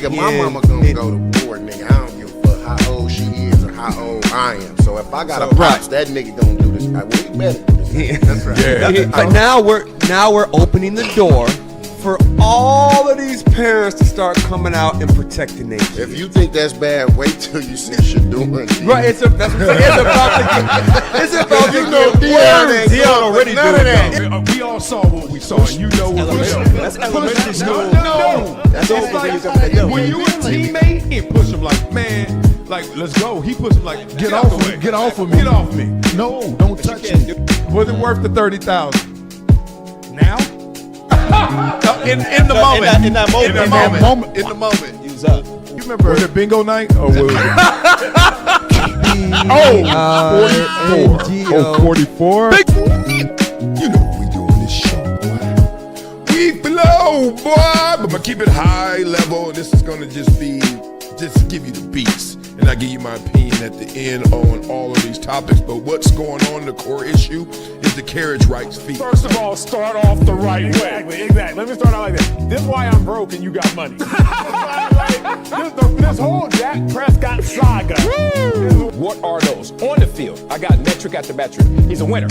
Nigga, my mama gonna go to war, nigga. I don't give a fuck how old she is or how old I am. So if I got a pops, that nigga gonna do this. Well, he better do this. That's right. Yeah. But now we're opening the door for all of these parents to start coming out and protecting their kids. If you think that's bad, wait till you see Shador. Right, it's about to get worse. Dion already doing that. We all saw what we saw, and you know what we saw. That's elementary school. No. That's all When you a teammate, he push him like, man, like, let's go. He push him like, Get off of me. Get off of me. Get off me. No, don't touch me. Was it worth the $30,000? Now? In the moment. In that moment. In the moment. Use up. You remember? Was it bingo night? Or was it? 44. You know what we do on this show, boy. We flow, boy. But keep it high level. This is going to just give you the beats. And I give you my opinion at the end on all of these topics. But what's going on, the core issue, is the carriage rights fee. First of all, start off the right way. Exactly. Let me start out like that. This is why I'm broke and you got money. This whole Dak Prescott saga. What are those? On the field, I got metric after metric. He's a winner.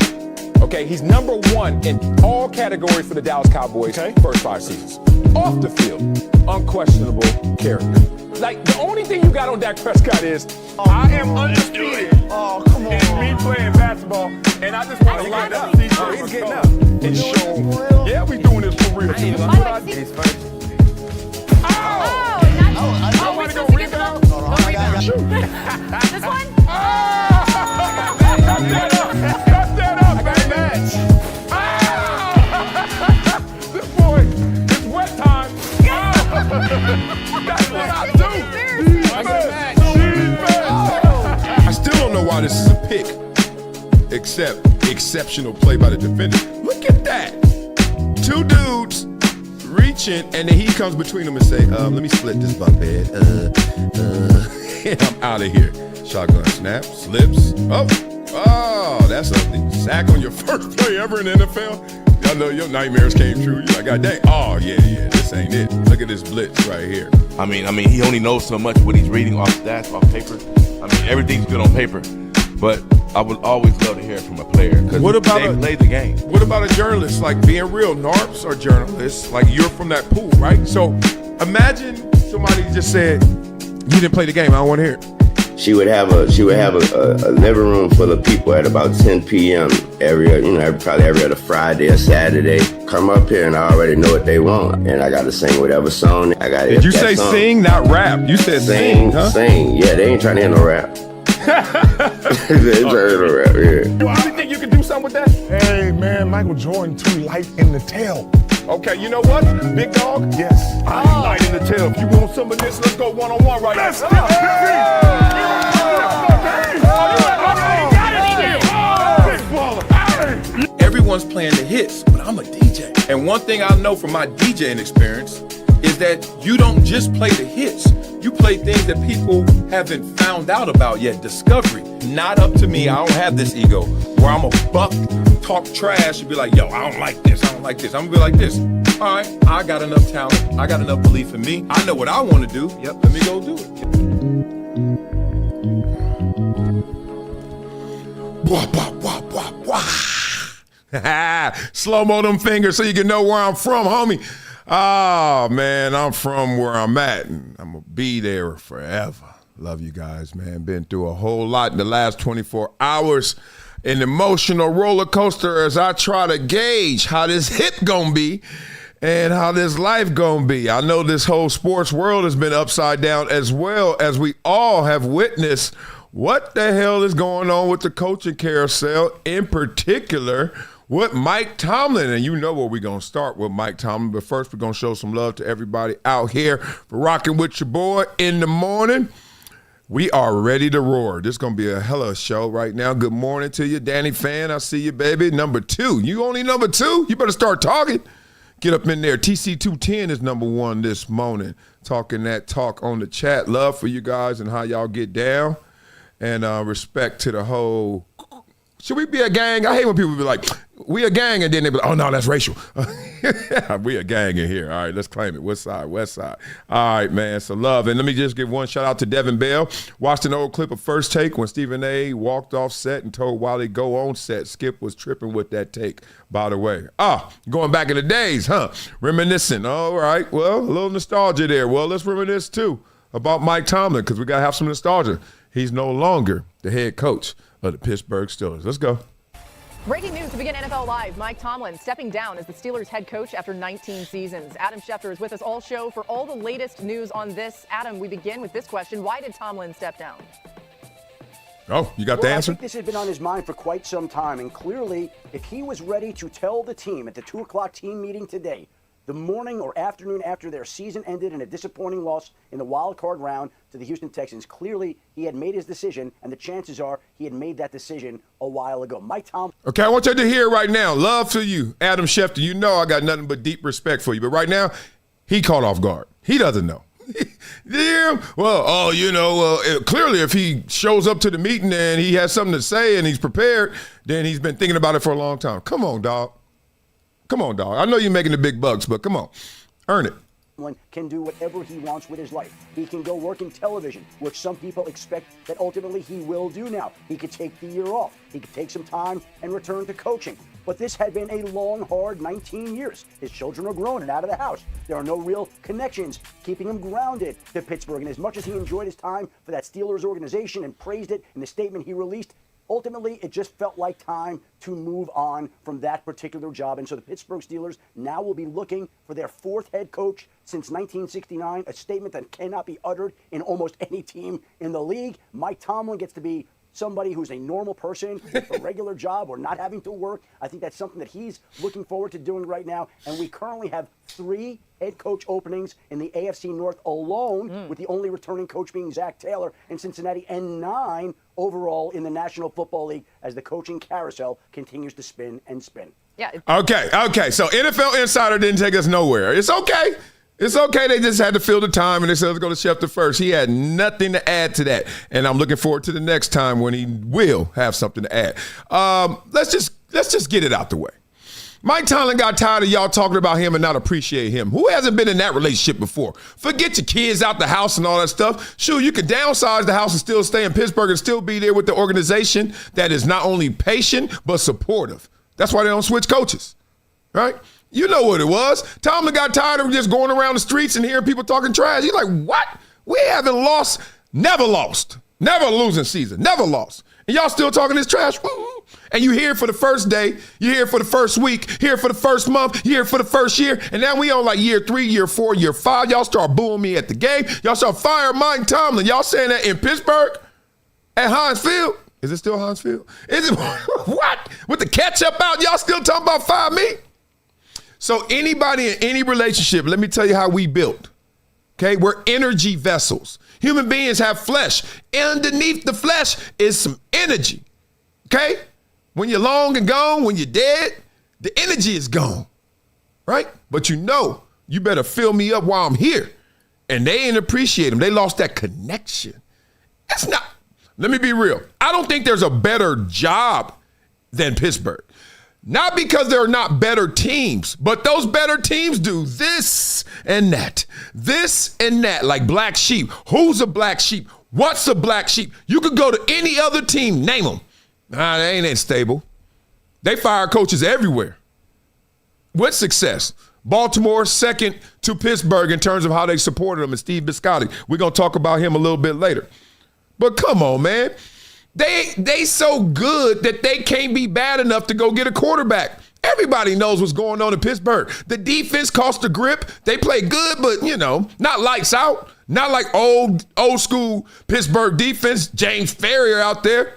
Okay, he's number one in all categories for the Dallas Cowboys first 5 seasons. Off the field, unquestionable character. Like, the only thing you got on Dak Prescott is, I am undisputed. Oh, come on. And me playing basketball, and I just want to line up CJ. He's getting up. And show, yeah, we doing this for real. That's what I did. This one? This boy, it's wet time. That's what I do. I still don't know why this is a pick, except exceptional play by the defender. Look at that. 2 dudes reaching, and then he comes between them and say, let me split this bunk bed. And I'm out of here. Shotgun snap, slips. Oh, that's something. Sack on your first play ever in the NFL. Y'all know your nightmares came true. You're like, God dang. Oh, yeah, this ain't it. Look at this blitz right here. I mean, he only knows so much what he's reading off stats, off paper. I mean, everything's good on paper. But I would always love to hear it from a player because they played the game. What about a journalist? Like, being real, NARPs are journalists. Like, you're from that pool, right? So imagine somebody just said, you didn't play the game. I don't want to hear it. She would have a living room full of people at about 10 p.m. probably every other Friday or Saturday. Come up here and I already know what they want, and I got to sing whatever song. Did you say song. Sing, not rap? You said sing, huh? Sing. Yeah, they ain't trying to hear no rap. They ain't trying to hear no rap. Yeah. You really think you can do something with that? Hey man, Michael Jordan too light in the tail. Okay, you know what? Big dog? Yes. I ain't light in the tail. If you want some of this, let's go one-on-one right now. Everyone's playing the hits, but I'm a DJ. And one thing I know from my DJing experience is that you don't just play the hits. You play things that people haven't found out about yet. Discovery. Not up to me. I don't have this ego where I'm a buck, talk trash, and be like, yo, I don't like this. I'm gonna be like this. All right, I got enough talent. I got enough belief in me. I know what I want to do. Yep, let me go do it. Wah, wah, wah, wah, wah. Slow-mo them fingers so you can know where I'm from, homie. Oh, man, I'm from where I'm at, and I'm going to be there forever. Love you guys, man. Been through a whole lot in the last 24 hours. An emotional roller coaster as I try to gauge how this hip going to be and how this life going to be. I know this whole sports world has been upside down as well as we all have witnessed what the hell is going on with the coaching carousel, in particular with Mike Tomlin. And you know where we're going to start with Mike Tomlin. But first, we're going to show some love to everybody out here for rocking with your boy in the morning. We are ready to roar. This is going to be a hella show right now. Good morning to you, Danny Fan. I see you, baby. Number 2. You only number 2? You better start talking. Get up in there. TC210 is number 1 this morning. Talking that talk on the chat. Love for you guys and how y'all get down. And respect to the whole Should we be a gang? I hate when people be like, we a gang, and then they be like, oh, no, that's racial. We a gang in here. All right, let's claim it. West side, west side. All right, man, so love. And let me just give one shout out to Devin Bell. Watched an old clip of First Take when Stephen A. walked off set and told Wiley go on set. Skip was tripping with that take, by the way. Going back in the days, huh? Reminiscing. All right, well, a little nostalgia there. Well, let's reminisce, too, about Mike Tomlin, because we got to have some nostalgia. He's no longer the head coach of the Pittsburgh Steelers. Let's go. Breaking news to begin NFL Live. Mike Tomlin stepping down as the Steelers head coach after 19 seasons. Adam Schefter is with us all show for all the latest news on this. Adam, we begin with this question. Why did Tomlin step down? Oh, you got the answer? I think this has been on his mind for quite some time, and clearly, if he was ready to tell the team at the 2 o'clock team meeting today, the morning or afternoon after their season ended in a disappointing loss in the wild card round to the Houston Texans, clearly he had made his decision, and the chances are he had made that decision a while ago. Mike Tomlin. Okay, I want you to hear right now. Love to you, Adam Schefter. You know I got nothing but deep respect for you, but right now, he caught off guard. He doesn't know. Yeah, well, clearly if he shows up to the meeting and he has something to say and he's prepared, then he's been thinking about it for a long time. Come on, dog. Come on, dog. I know you're making the big bucks, but come on. Earn it. Can do whatever he wants with his life. He can go work in television, which some people expect that ultimately he will do now. He could take the year off. He could take some time and return to coaching. But this had been a long, hard 19 years. His children are grown and out of the house. There are no real connections keeping him grounded to Pittsburgh. And as much as he enjoyed his time for that Steelers organization and praised it in the statement he released, ultimately, it just felt like time to move on from that particular job. And so the Pittsburgh Steelers now will be looking for their 4th head coach since 1969, a statement that cannot be uttered in almost any team in the league. Mike Tomlin gets to be somebody who's a normal person with a regular job or not having to work. I think that's something that he's looking forward to doing right now. And we currently have 3 head coach openings in the AFC North alone, with the only returning coach being Zach Taylor in Cincinnati, and 9 overall in the National Football League as the coaching carousel continues to spin and spin. Yeah. Okay. So NFL Insider didn't take us nowhere. It's okay. It's okay. They just had to fill the time, and they said, let's go to Schefter first. He had nothing to add to that, and I'm looking forward to the next time when he will have something to add. Let's just get it out the way. Mike Tomlin got tired of y'all talking about him and not appreciate him. Who hasn't been in that relationship before? Forget your kids out the house and all that stuff. Sure, you could downsize the house and still stay in Pittsburgh and still be there with the organization that is not only patient but supportive. That's why they don't switch coaches, right? You know what it was. Tomlin got tired of just going around the streets and hearing people talking trash. He's like, what? We haven't lost, never a losing season, never lost. And y'all still talking this trash? And you hear it for the first day, you hear it for the first week, hear it for the first month, you hear it for the first year, and now we on like year 3, year 4, year 5. Y'all start booing me at the game. Y'all start firing Mike Tomlin. Y'all saying that in Pittsburgh at Heinz Field? Is it still Heinz Field? Is it what? With the ketchup out, y'all still talking about fire me? So anybody in any relationship, let me tell you how we built. Okay, we're energy vessels. Human beings have flesh. Underneath the flesh is some energy. Okay? When you're long and gone, when you're dead, the energy is gone. Right? But you better fill me up while I'm here. And they ain't appreciate them. They lost that connection. That's not, let me be real. I don't think there's a better job than Pittsburgh. Not because there are not better teams, but those better teams do this and that, like black sheep. Who's a black sheep? What's a black sheep? You could go to any other team, name them. They ain't stable. They fire coaches everywhere. With success. Baltimore second to Pittsburgh in terms of how they supported them, and Steve Bisciotti. We're going to talk about him a little bit later. But come on, man. They so good that they can't be bad enough to go get a quarterback. Everybody knows what's going on in Pittsburgh. The defense cost the grip. They play good, but, not lights out. Not like old school Pittsburgh defense. James Ferrier out there.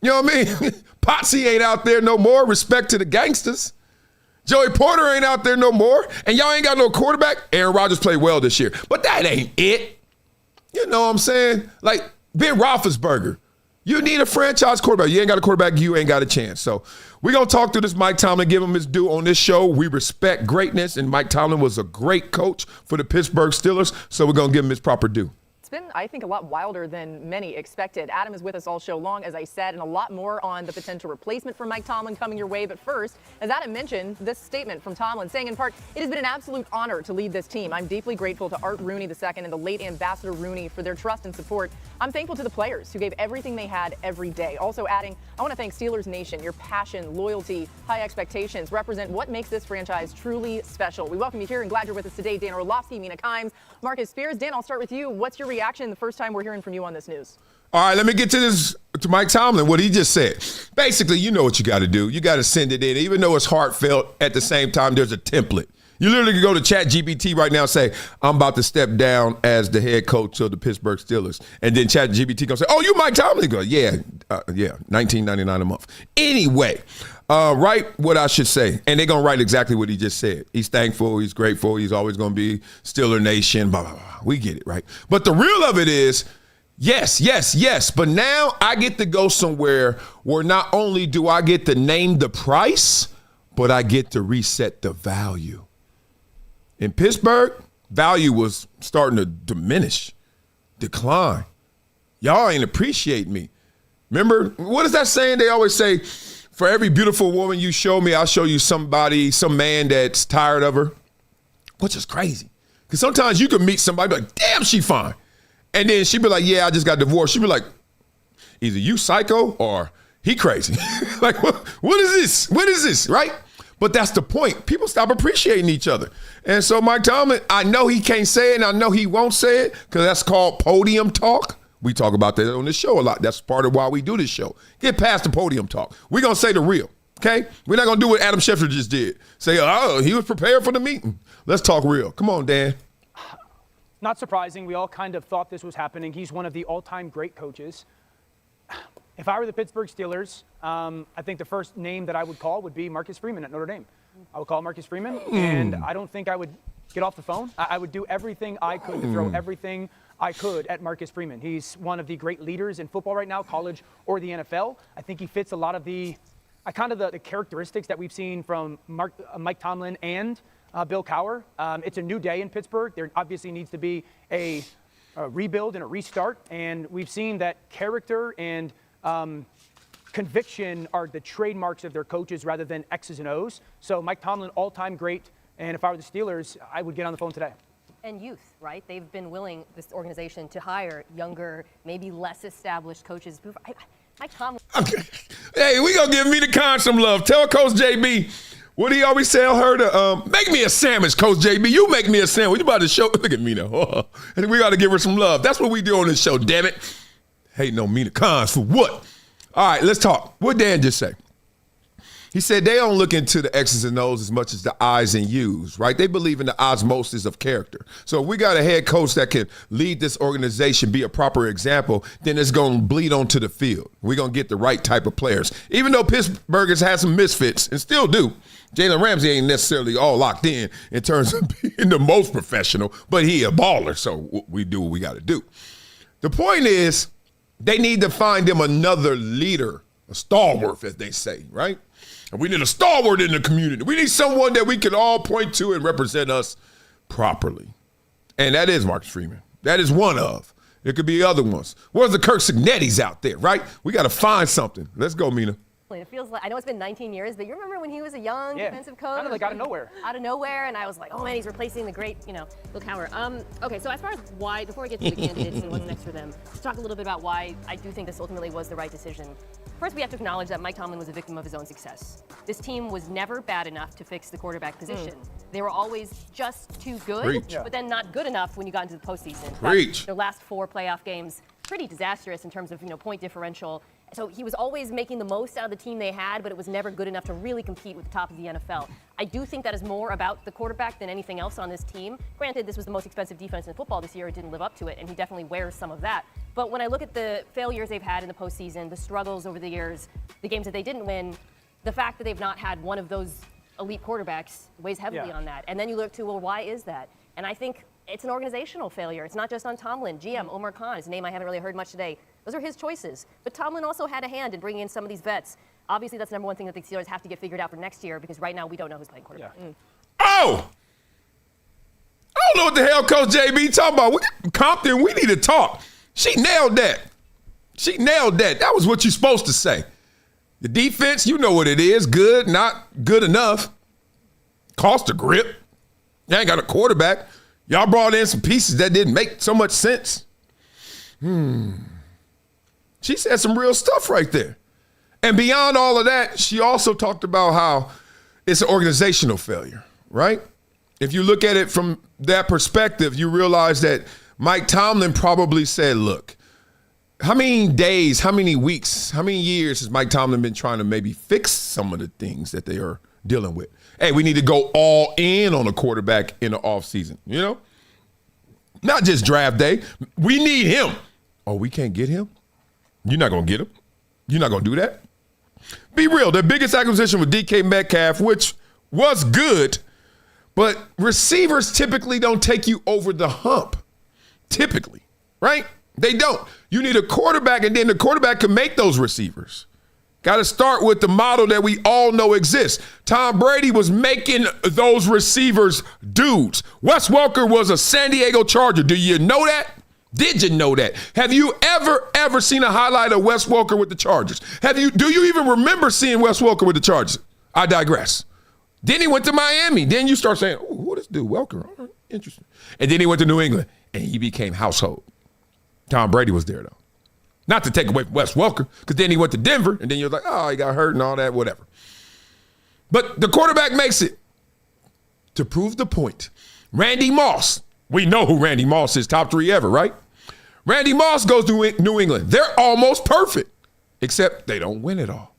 You know what I mean? Potsy ain't out there no more. Respect to the gangsters. Joey Porter ain't out there no more. And y'all ain't got no quarterback. Aaron Rodgers played well this year. But that ain't it. You know what I'm saying? Like Ben Roethlisberger. You need a franchise quarterback. You ain't got a quarterback, you ain't got a chance. So we're going to talk through this Mike Tomlin, give him his due on this show. We respect greatness, and Mike Tomlin was a great coach for the Pittsburgh Steelers, so we're going to give him his proper due. been, I think, a lot wilder than many expected. Adam is with us all show long, as I said, and a lot more on the potential replacement for Mike Tomlin coming your way. But first, as Adam mentioned, this statement from Tomlin saying, in part, it has been an absolute honor to lead this team. I'm deeply grateful to Art Rooney II and the late Ambassador Rooney for their trust and support. I'm thankful to the players who gave everything they had every day. Also adding, I want to thank Steelers Nation. Your passion, loyalty, high expectations represent what makes this franchise truly special. We welcome you here and glad you're with us today. Dan Orlovsky, Mina Kimes, Marcus Spears. Dan, I'll start with you. What's your reaction the first time we're hearing from you on this news? All right, let me get to Mike Tomlin, what he just said. Basically, you know what you got to do. You got to send it in. Even though it's heartfelt, at the same time, there's a template. You literally can go to ChatGPT right now and say, I'm about to step down as the head coach of the Pittsburgh Steelers. And then ChatGPT going to say, oh, you Mike Tomlin? Go, yeah, $19.99 a month. Anyway, write what I should say. And they're going to write exactly what he just said. He's thankful. He's grateful. He's always going to be Steeler Nation, blah, blah, blah. We get it, right? But the real of it is, yes. But now I get to go somewhere where not only do I get to name the price, but I get to reset the value. In Pittsburgh, value was starting to diminish, decline. Y'all ain't appreciate me. Remember, what is that saying? They always say, for every beautiful woman you show me, I'll show you some man that's tired of her, which is crazy. Because sometimes you can meet somebody be like, damn, she fine. And then she be like, yeah, I just got divorced. She be like, either you psycho or he crazy. Like, what is this? What is this, right? But that's the point. People stop appreciating each other. And so Mike Tomlin, I know he can't say it, and I know he won't say it, because that's called podium talk. We talk about that on this show a lot. That's part of why we do this show. Get past the podium talk. We're going to say the real, okay? We're not going to do what Adam Schefter just did. Say, oh, he was prepared for the meeting. Let's talk real. Come on, Dan. Not surprising. We all kind of thought this was happening. He's one of the all-time great coaches. If I were the Pittsburgh Steelers, I think the first name that I would call would be Marcus Freeman at Notre Dame. I would call Marcus Freeman, and I don't think I would get off the phone. I would do everything I could to throw everything I could at Marcus Freeman. He's one of the great leaders in football right now, college or the NFL. I think he fits a lot of the characteristics that we've seen from Mike Tomlin and Bill Cowher. It's a new day in Pittsburgh. There obviously needs to be a rebuild and a restart, and we've seen that character and conviction are the trademarks of their coaches rather than X's and O's. So Mike Tomlin, all-time great. And if I were the Steelers, I would get on the phone today. And youth, right? They've been willing, this organization, to hire younger, maybe less established coaches. Mike Tomlin. Okay. Hey, we going to give Mina Kimes some love. Tell Coach JB, what do he always tell her to make me a sandwich, Coach JB. You make me a sandwich. You about to show. Look at Mina. And we got to give her some love. That's what we do on this show, damn it. Hating on Mina Kimes for what? All right, let's talk. What Dan just say? He said they don't look into the X's and O's as much as the I's and U's, right? They believe in the osmosis of character. So if we got a head coach that can lead this organization, be a proper example, then it's going to bleed onto the field. We're going to get the right type of players. Even though Pittsburgh has had some misfits and still do, Jalen Ramsey ain't necessarily all locked in terms of being the most professional, but he a baller, so we do what we got to do. The point is, they need to find them another leader, a stalwart, as they say, right? And we need a stalwart in the community. We need someone that we can all point to and represent us properly. And that is Marcus Freeman. That is one of. There could be other ones. Where's the Kirk Signettis out there, right? We got to find something. Let's go, Mina. It feels like, I know it's been 19 years, but you remember when he was a young defensive coach? Kind of like out of nowhere. Out of nowhere, and I was like, oh man, he's replacing the great, Bill Cowher. Okay, so as far as why, before we get to the candidates and what's next for them, let's talk a little bit about why I do think this ultimately was the right decision. First, we have to acknowledge that Mike Tomlin was a victim of his own success. This team was never bad enough to fix the quarterback position. They were always just too good, but then not good enough when you got into the postseason. Their last 4 playoff games, pretty disastrous in terms of point differential. So he was always making the most out of the team they had, but it was never good enough to really compete with the top of the NFL. I do think that is more about the quarterback than anything else on this team. Granted, this was the most expensive defense in football this year. It didn't live up to it, and he definitely wears some of that. But when I look at the failures they've had in the postseason, the struggles over the years, the games that they didn't win, the fact that they've not had one of those elite quarterbacks weighs heavily on that. And then you look to, well, why is that? And I think it's an organizational failure. It's not just on Tomlin. GM Omar Khan, his name I haven't really heard much today. Those are his choices. But Tomlin also had a hand in bringing in some of these vets. Obviously, that's the number one thing that the Steelers have to get figured out for next year, because right now we don't know who's playing quarterback. don't know what the hell Coach JB talking about. Compton, we need to talk. She nailed that. That was what you're supposed to say. The defense, you know what it is. Good, not good enough. Cost a grip. You ain't got a quarterback. Y'all brought in some pieces that didn't make so much sense. She said some real stuff right there. And beyond all of that, she also talked about how it's an organizational failure, right? If you look at it from that perspective, you realize that Mike Tomlin probably said, look, how many days, how many weeks, how many years has Mike Tomlin been trying to maybe fix some of the things that they are dealing with? Hey, we need to go all in on a quarterback in the offseason, you know? Not just draft day. We need him. Oh, we can't get him? You're not going to get him? You're not going to do that? Be real. The biggest acquisition was DK Metcalf, which was good, but receivers typically don't take you over the hump. Typically, right? They don't. You need a quarterback, and then the quarterback can make those receivers. Got to start with the model that we all know exists. Tom Brady was making those receivers dudes. Wes Welker was a San Diego Charger. Do you know that? Did you know that? Have you ever seen a highlight of Wes Welker with the Chargers? Do you even remember seeing Wes Welker with the Chargers? I digress. Then he went to Miami. Then you start saying, oh, who this dude, Welker? All right, interesting. And then he went to New England, and he became household. Tom Brady was there, though. Not to take away from Wes Welker, because then he went to Denver, and then you're like, oh, he got hurt and all that, whatever. But the quarterback makes it. To prove the point, Randy Moss. We know who Randy Moss is, top 3 ever, right? Randy Moss goes to New England. They're almost perfect, except they don't win it all.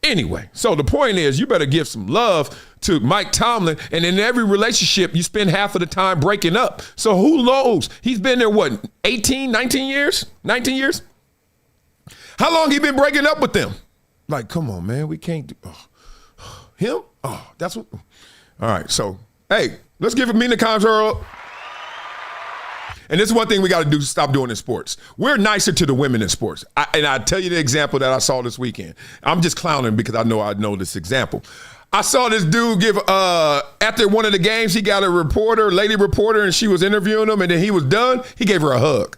Anyway, so the point is you better give some love to Mike Tomlin, and in every relationship, you spend half of the time breaking up. So who knows? He's been there, 19 years? How long he been breaking up with them? Like, come on, man, we can't do him? Oh, that's what. All right, so, hey, let's give Mina Conjuro. And this is one thing we got to do, stop doing in sports. We're nicer to the women in sports. And I tell you the example that I saw this weekend. I'm just clowning because I know this example. I saw this dude give, after one of the games, he got a lady reporter, and she was interviewing him, and then he was done. He gave her a hug.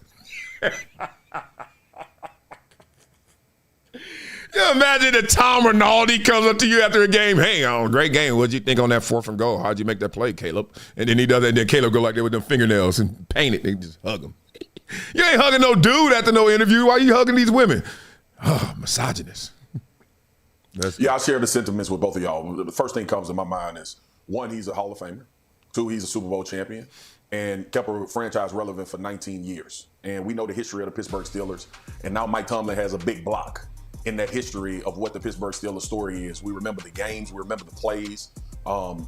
You imagine that Tom Rinaldi comes up to you after a game. Hey, great game. What'd you think on that 4th and goal? How'd you make that play, Caleb? And then he does that, and then Caleb go like that with them fingernails and paint it. They just hug him. You ain't hugging no dude after no interview. Why are you hugging these women? Oh, misogynist. I share the sentiments with both of y'all. The first thing comes to my mind is, 1, he's a Hall of Famer. 2, he's a Super Bowl champion and kept a franchise relevant for 19 years. And we know the history of the Pittsburgh Steelers. And now Mike Tomlin has a big block in that history of what the Pittsburgh Steelers story is. We remember the games, we remember the plays.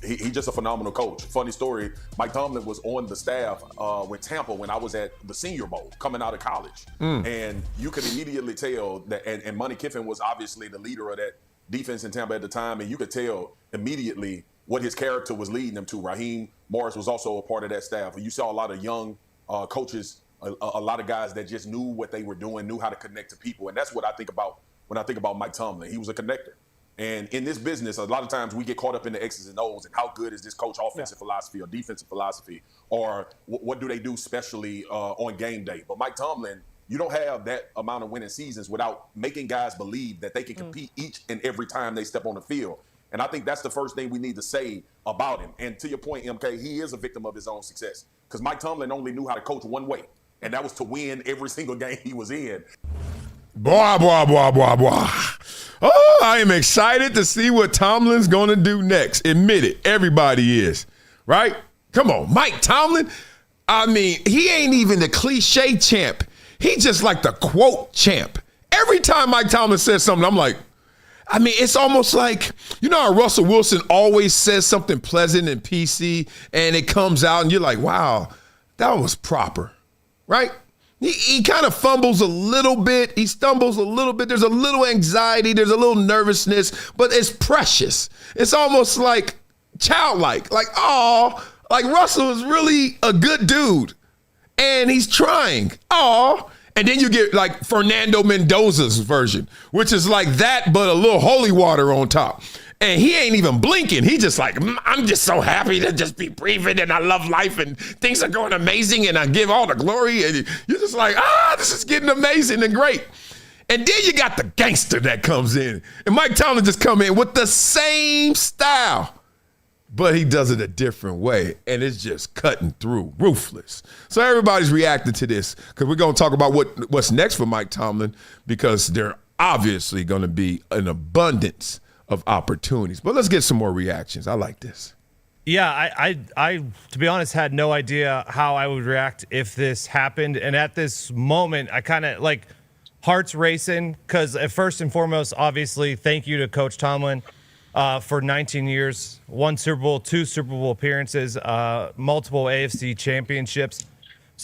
He's just a phenomenal coach. Funny story, Mike Tomlin was on the staff with Tampa when I was at the Senior Bowl coming out of college. And you could immediately tell that, and Monty Kiffin was obviously the leader of that defense in Tampa at the time, and you could tell immediately what his character was leading them to. Raheem Morris was also a part of that staff. You saw a lot of young coaches, a lot of guys that just knew what they were doing, knew how to connect to people, and that's what I think about when I think about Mike Tomlin. He was a connector. And in this business, a lot of times we get caught up in the X's and O's and how good is this coach offensive philosophy or defensive philosophy, or what do they do specially on game day. But Mike Tomlin, you don't have that amount of winning seasons without making guys believe that they can compete each and every time they step on the field. And I think that's the first thing we need to say about him. And to your point, MK, he is a victim of his own success, because Mike Tomlin only knew how to coach one way, and that was to win every single game he was in. Boy. Oh, I am excited to see what Tomlin's going to do next. Admit it. Everybody is, right? Come on, Mike Tomlin. I mean, he ain't even the cliche champ. He just like the quote champ. Every time Mike Tomlin says something, I'm like, I mean, it's almost like, you know how Russell Wilson always says something pleasant and PC, and it comes out, and you're like, wow, that was proper, right? He kind of fumbles a little bit. He stumbles a little bit. There's a little anxiety. There's a little nervousness, but it's precious. It's almost like childlike. Like, oh, like Russell is really a good dude, and he's trying. Oh, and then you get like Fernando Mendoza's version, which is like that, but a little holy water on top. And he ain't even blinking. He just like, I'm just so happy to just be breathing, and I love life, and things are going amazing, and I give all the glory. And you're just like, this is getting amazing and great. And then you got the gangster that comes in. And Mike Tomlin just come in with the same style, but he does it a different way. And it's just cutting through, ruthless. So everybody's reacting to this because we're going to talk about what's next for Mike Tomlin, because there obviously going to be an abundance of opportunities. But let's get some more reactions. I like this. Yeah, I to be honest, had no idea how I would react if this happened. And at this moment, I kind of like heart's racing because first and foremost, obviously, thank you to Coach Tomlin for 19 years, 1 Super Bowl, 2 Super Bowl appearances, multiple AFC championships,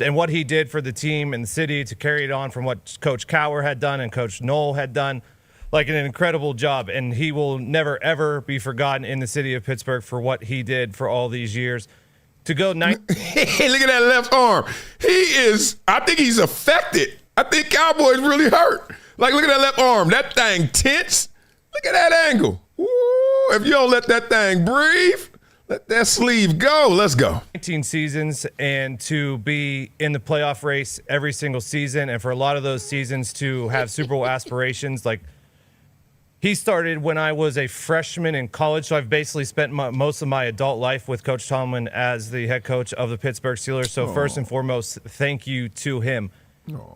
and what he did for the team and the city to carry it on from what Coach Cowher had done and Coach Knoll had done. Like an incredible job, and he will never, ever be forgotten in the city of Pittsburgh for what he did for all these years. To go Hey, look at that left arm. I think he's affected. I think Cowboy's really hurt. Like, look at that left arm. That thing tense. Look at that angle. Ooh, if you don't let that thing breathe, let that sleeve go. Let's go. 19 seasons, and to be in the playoff race every single season, and for a lot of those seasons to have Super Bowl aspirations, like, he started when I was a freshman in college, so I've basically spent most of my adult life with Coach Tomlin as the head coach of the Pittsburgh Steelers. So first and foremost, thank you to him.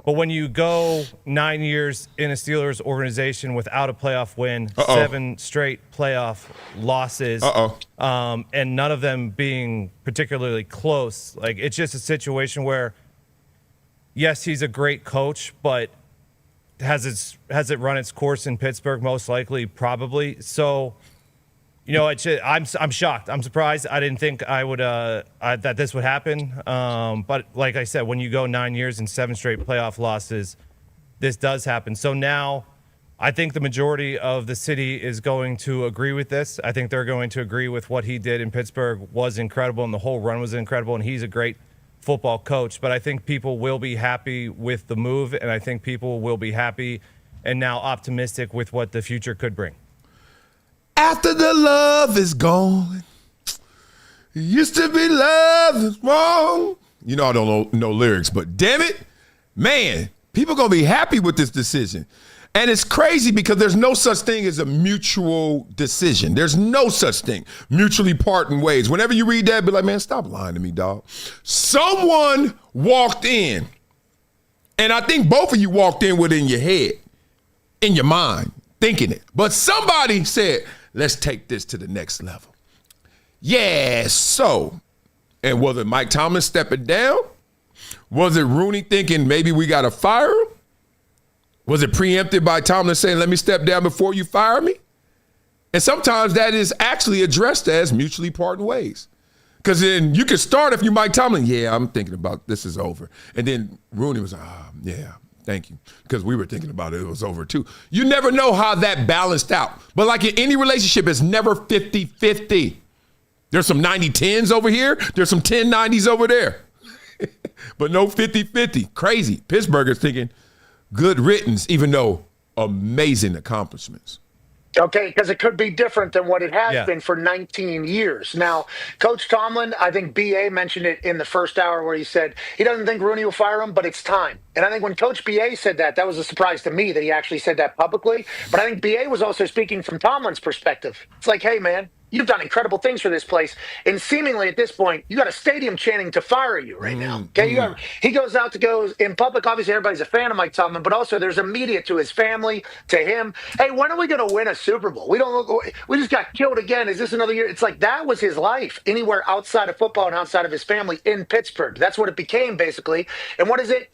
But when you go 9 years in a Steelers organization without a playoff win, 7 straight playoff losses, and none of them being particularly close, like it's just a situation where, yes, he's a great coach, but has it run its course in Pittsburgh? Most likely, probably. So, I'm shocked. I'm surprised. I didn't think I would that this would happen. But like I said, when you go 9 years and 7 straight playoff losses, this does happen. So now, I think the majority of the city is going to agree with this. I think they're going to agree with what he did in Pittsburgh was incredible, and the whole run was incredible, and he's a great football coach. But I think people will be happy with the move, and I think people will be happy and now optimistic with what the future could bring. After the love is gone, it used to be love is wrong. You know I don't know lyrics, but damn it, man, people going to be happy with this decision. And it's crazy because there's no such thing as a mutual decision. There's no such thing. Mutually parting ways. Whenever you read that, be like, man, stop lying to me, dog. Someone walked in, and I think both of you walked in with it in your head, in your mind, thinking it. But somebody said, let's take this to the next level. Yeah, so. And was it Mike Tomlin stepping down? Was it Rooney thinking maybe we got to fire him? Was it preempted by Tomlin saying, let me step down before you fire me? And sometimes that is actually addressed as mutually parting ways. Because then you can start if you Mike Tomlin, yeah, I'm thinking about this is over. And then Rooney was, yeah, thank you. Because we were thinking about it was over too. You never know how that balanced out. But like in any relationship, it's never 50-50. There's some 90-10s over here. There's some 10-90s over there. But no 50-50. Crazy. Pittsburgh is thinking, good riddance, even though amazing accomplishments. Okay, because it could be different than what it has been for 19 years. Now, Coach Tomlin, I think B.A. mentioned it in the first hour where he said he doesn't think Rooney will fire him, but it's time. And I think when Coach B.A. said that, that was a surprise to me that he actually said that publicly. But I think B.A. was also speaking from Tomlin's perspective. It's like, hey, man, you've done incredible things for this place. And seemingly at this point, you got a stadium chanting to fire you right now. Okay, he goes out to go in public. Obviously, everybody's a fan of Mike Tomlin, but also there's a media to his family, to him. Hey, when are we going to win a Super Bowl? We just got killed again. Is this another year? It's like that was his life anywhere outside of football and outside of his family in Pittsburgh. That's what it became, basically. And what is it?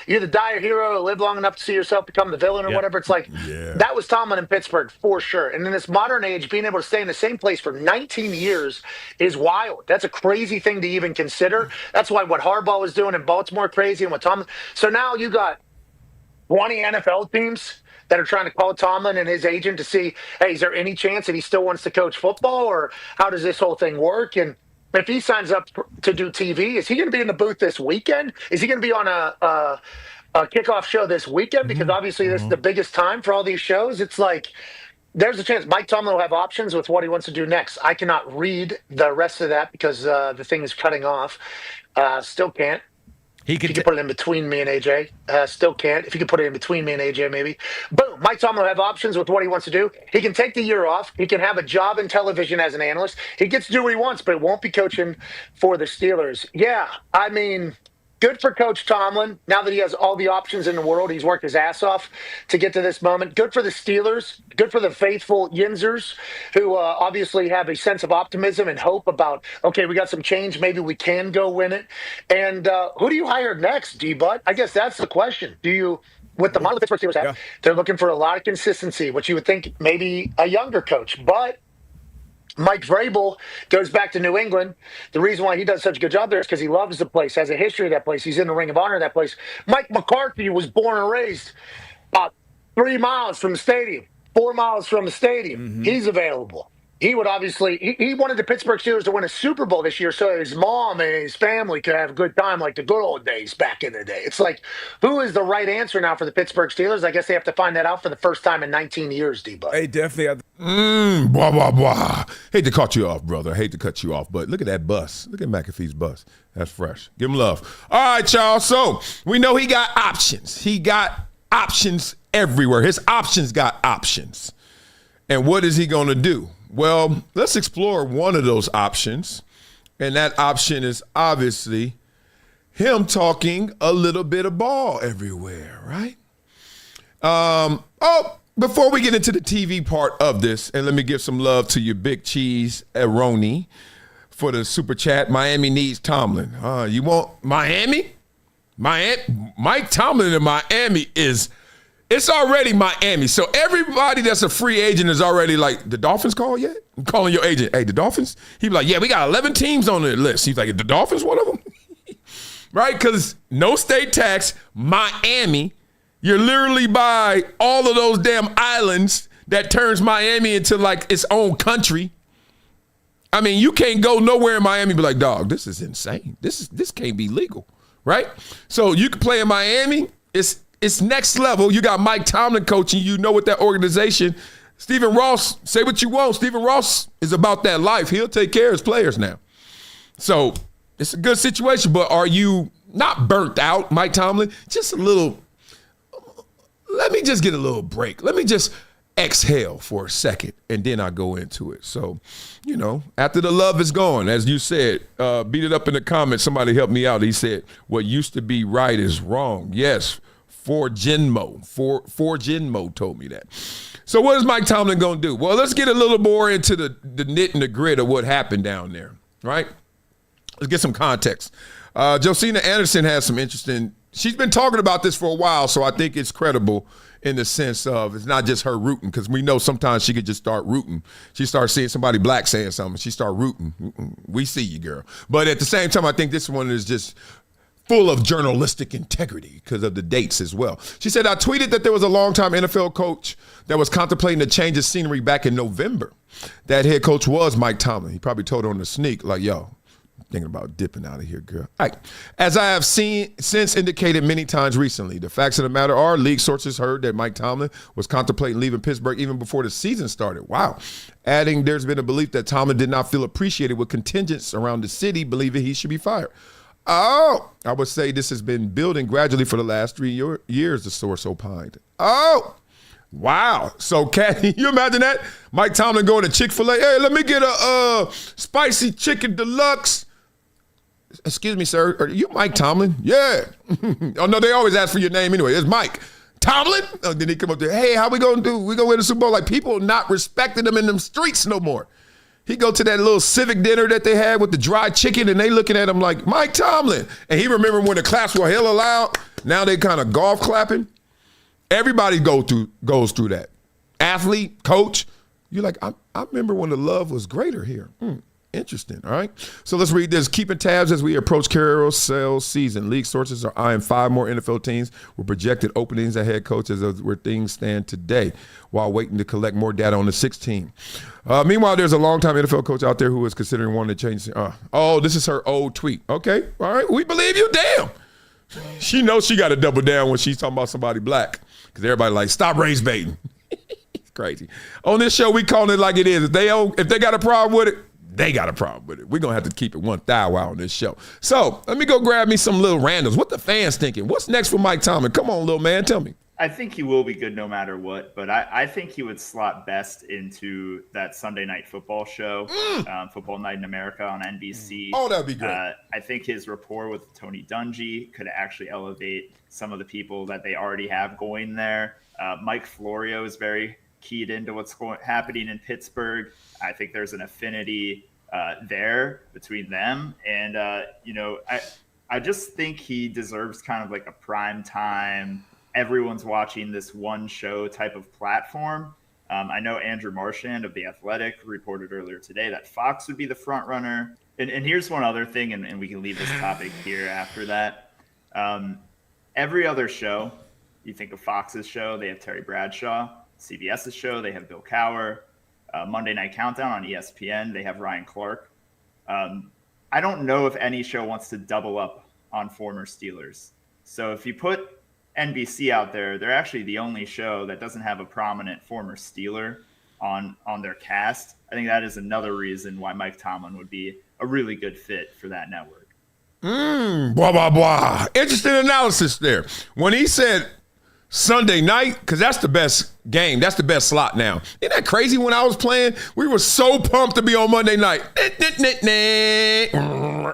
You're the dire hero, live long enough to see yourself become the villain or whatever. It's like that was Tomlin in Pittsburgh for sure. And in this modern age, being able to stay in the same place for 19 years is wild. That's a crazy thing to even consider. That's why what Harbaugh was doing in Baltimore crazy and what Tomlin. So now you got 20 NFL teams that are trying to call Tomlin and his agent to see, hey, is there any chance that he still wants to coach football, or how does this whole thing work? And if he signs up to do TV, is he going to be in the booth this weekend? Is he going to be on a kickoff show this weekend? Because obviously this is the biggest time for all these shows. It's like, there's a chance Mike Tomlin will have options with what he wants to do next. I cannot read the rest of that because the thing is cutting off. Still can't. He could put it in between me and AJ. Still can't. If you could put it in between me and AJ, maybe. Boom. Mike Tomlin will have options with what he wants to do. He can take the year off. He can have a job in television as an analyst. He gets to do what he wants, but it won't be coaching for the Steelers. Yeah, I mean, good for Coach Tomlin. Now that he has all the options in the world, he's worked his ass off to get to this moment. Good for the Steelers. Good for the faithful Yinzers who obviously have a sense of optimism and hope about, okay, we got some change. Maybe we can go win it. And who do you hire next, D-Butt? I guess that's the question. Do you, with the model the Pittsburgh Steelers have, they're looking for a lot of consistency, which you would think maybe a younger coach. But Mike Vrabel goes back to New England. The reason why he does such a good job there is because he loves the place, has a history of that place. He's in the Ring of Honor of that place. Mike McCarthy was born and raised about 3 miles from the stadium, 4 miles from the stadium. He's available. He would obviously, he wanted the Pittsburgh Steelers to win a Super Bowl this year so his mom and his family could have a good time like the good old days back in the day. It's like, who is the right answer now for the Pittsburgh Steelers? I guess they have to find that out for the first time in 19 years, D-Buck. Hey, definitely. Blah, blah, blah. Hate to cut you off, brother. Hate to cut you off, but look at that bus. Look at McAfee's bus. That's fresh. Give him love. All right, y'all. So we know he got options. He got options everywhere. His options got options. And what is he going to do? Well, let's explore one of those options. And that option is obviously him talking a little bit of ball everywhere, right? Before we get into the TV part of this, and let me give some love to your Big Cheese Aroni for the super chat. Miami needs Tomlin. You want Miami? Mike Tomlin in Miami it's already Miami. So everybody that's a free agent is already like, the Dolphins call yet? I'm calling your agent. Hey, the Dolphins? He'd be like, yeah, we got 11 teams on the list. He's like, the Dolphins one of them? Right? Because no state tax, Miami. You're literally by all of those damn islands that turns Miami into like its own country. I mean, you can't go nowhere in Miami and be like, dog, this is insane. This can't be legal, right? So you can play in Miami. It's next level. You got Mike Tomlin coaching. You know what that organization. Stephen Ross, say what you want. Stephen Ross is about that life. He'll take care of his players now. So it's a good situation, but are you not burnt out, Mike Tomlin? Just a little, let me just get a little break. Let me just exhale for a second, and then I go into it. So, after the love is gone, as you said, beat it up in the comments. Somebody helped me out. He said, what used to be right is wrong. Yes. For Genmo told me that. So what is Mike Tomlin going to do? Well, let's get a little more into the knit and the grit of what happened down there, right? Let's get some context. Josina Anderson has some interesting, she's been talking about this for a while, so I think it's credible in the sense of it's not just her rooting, because we know sometimes she could just start rooting. She starts seeing somebody black saying something, she start rooting. We see you, girl. But at the same time, I think this one is just full of journalistic integrity because of the dates as well. She said, I tweeted that there was a longtime NFL coach that was contemplating a change of scenery back in November. That head coach was Mike Tomlin. He probably told her on the sneak, like, yo, thinking about dipping out of here, girl. All right. As I have since indicated many times recently, the facts of the matter are league sources heard that Mike Tomlin was contemplating leaving Pittsburgh even before the season started. Wow. Adding, there's been a belief that Tomlin did not feel appreciated with contingents around the city believing he should be fired. Oh, I would say this has been building gradually for the last 3 years, the source opined. Oh, wow. So, can you imagine that? Mike Tomlin going to Chick-fil-A. Hey, let me get a spicy chicken deluxe. Excuse me, sir. Are you Mike Tomlin? Yeah. Oh, no, they always ask for your name anyway. It's Mike Tomlin. Oh, then he come up there. Hey, how we going to do? We going to win the Super Bowl? Like, people not respecting him in them streets no more. He go to that little civic dinner that they had with the dry chicken, and they looking at him like, Mike Tomlin. And he remember when the claps were hella loud. Now they kind of golf clapping. Everybody goes through that. Athlete, coach. You're like, I remember when the love was greater here. Interesting, all right? So let's read this. Keeping tabs as we approach carousel season. League sources are eyeing 5 more NFL teams with projected openings at head coaches as where things stand today while waiting to collect more data on the 6th team. Meanwhile, there's a longtime NFL coach out there who is considering wanting to change. This is her old tweet. Okay, all right, we believe you. Damn. She knows she got to double down when she's talking about somebody black because everybody like, stop race baiting. crazy. On this show, we call it like it is. If they got a problem with it, they got a problem with it. We're going to have to keep it 1,000 on this show. So let me go grab me some little randoms. What the fans thinking? What's next for Mike Tomlin? Come on, little man, tell me. I think he will be good no matter what, but I think he would slot best into that Sunday Night Football show, Football Night in America on NBC. Oh, that'd be great. I think his rapport with Tony Dungy could actually elevate some of the people that they already have going there. Mike Florio is very keyed into what's happening in Pittsburgh. I think there's an affinity there between them. And, I just think he deserves kind of like a prime time, everyone's watching this one show type of platform. I know Andrew Marchand of The Athletic reported earlier today that Fox would be the front runner. And here's one other thing, and we can leave this topic here after that. Every other show, you think of Fox's show, they have Terry Bradshaw. CBS's show, they have Bill Cowher. Monday Night Countdown on ESPN, they have Ryan Clark. I don't know if any show wants to double up on former Steelers. So if you put NBC out there, they're actually the only show that doesn't have a prominent former Steeler on their cast. I think that is another reason why Mike Tomlin would be a really good fit for that network. Blah, blah, blah. Interesting analysis there. When he said Sunday night, because that's the best game. That's the best slot now. Isn't that crazy? When I was playing, we were so pumped to be on Monday night.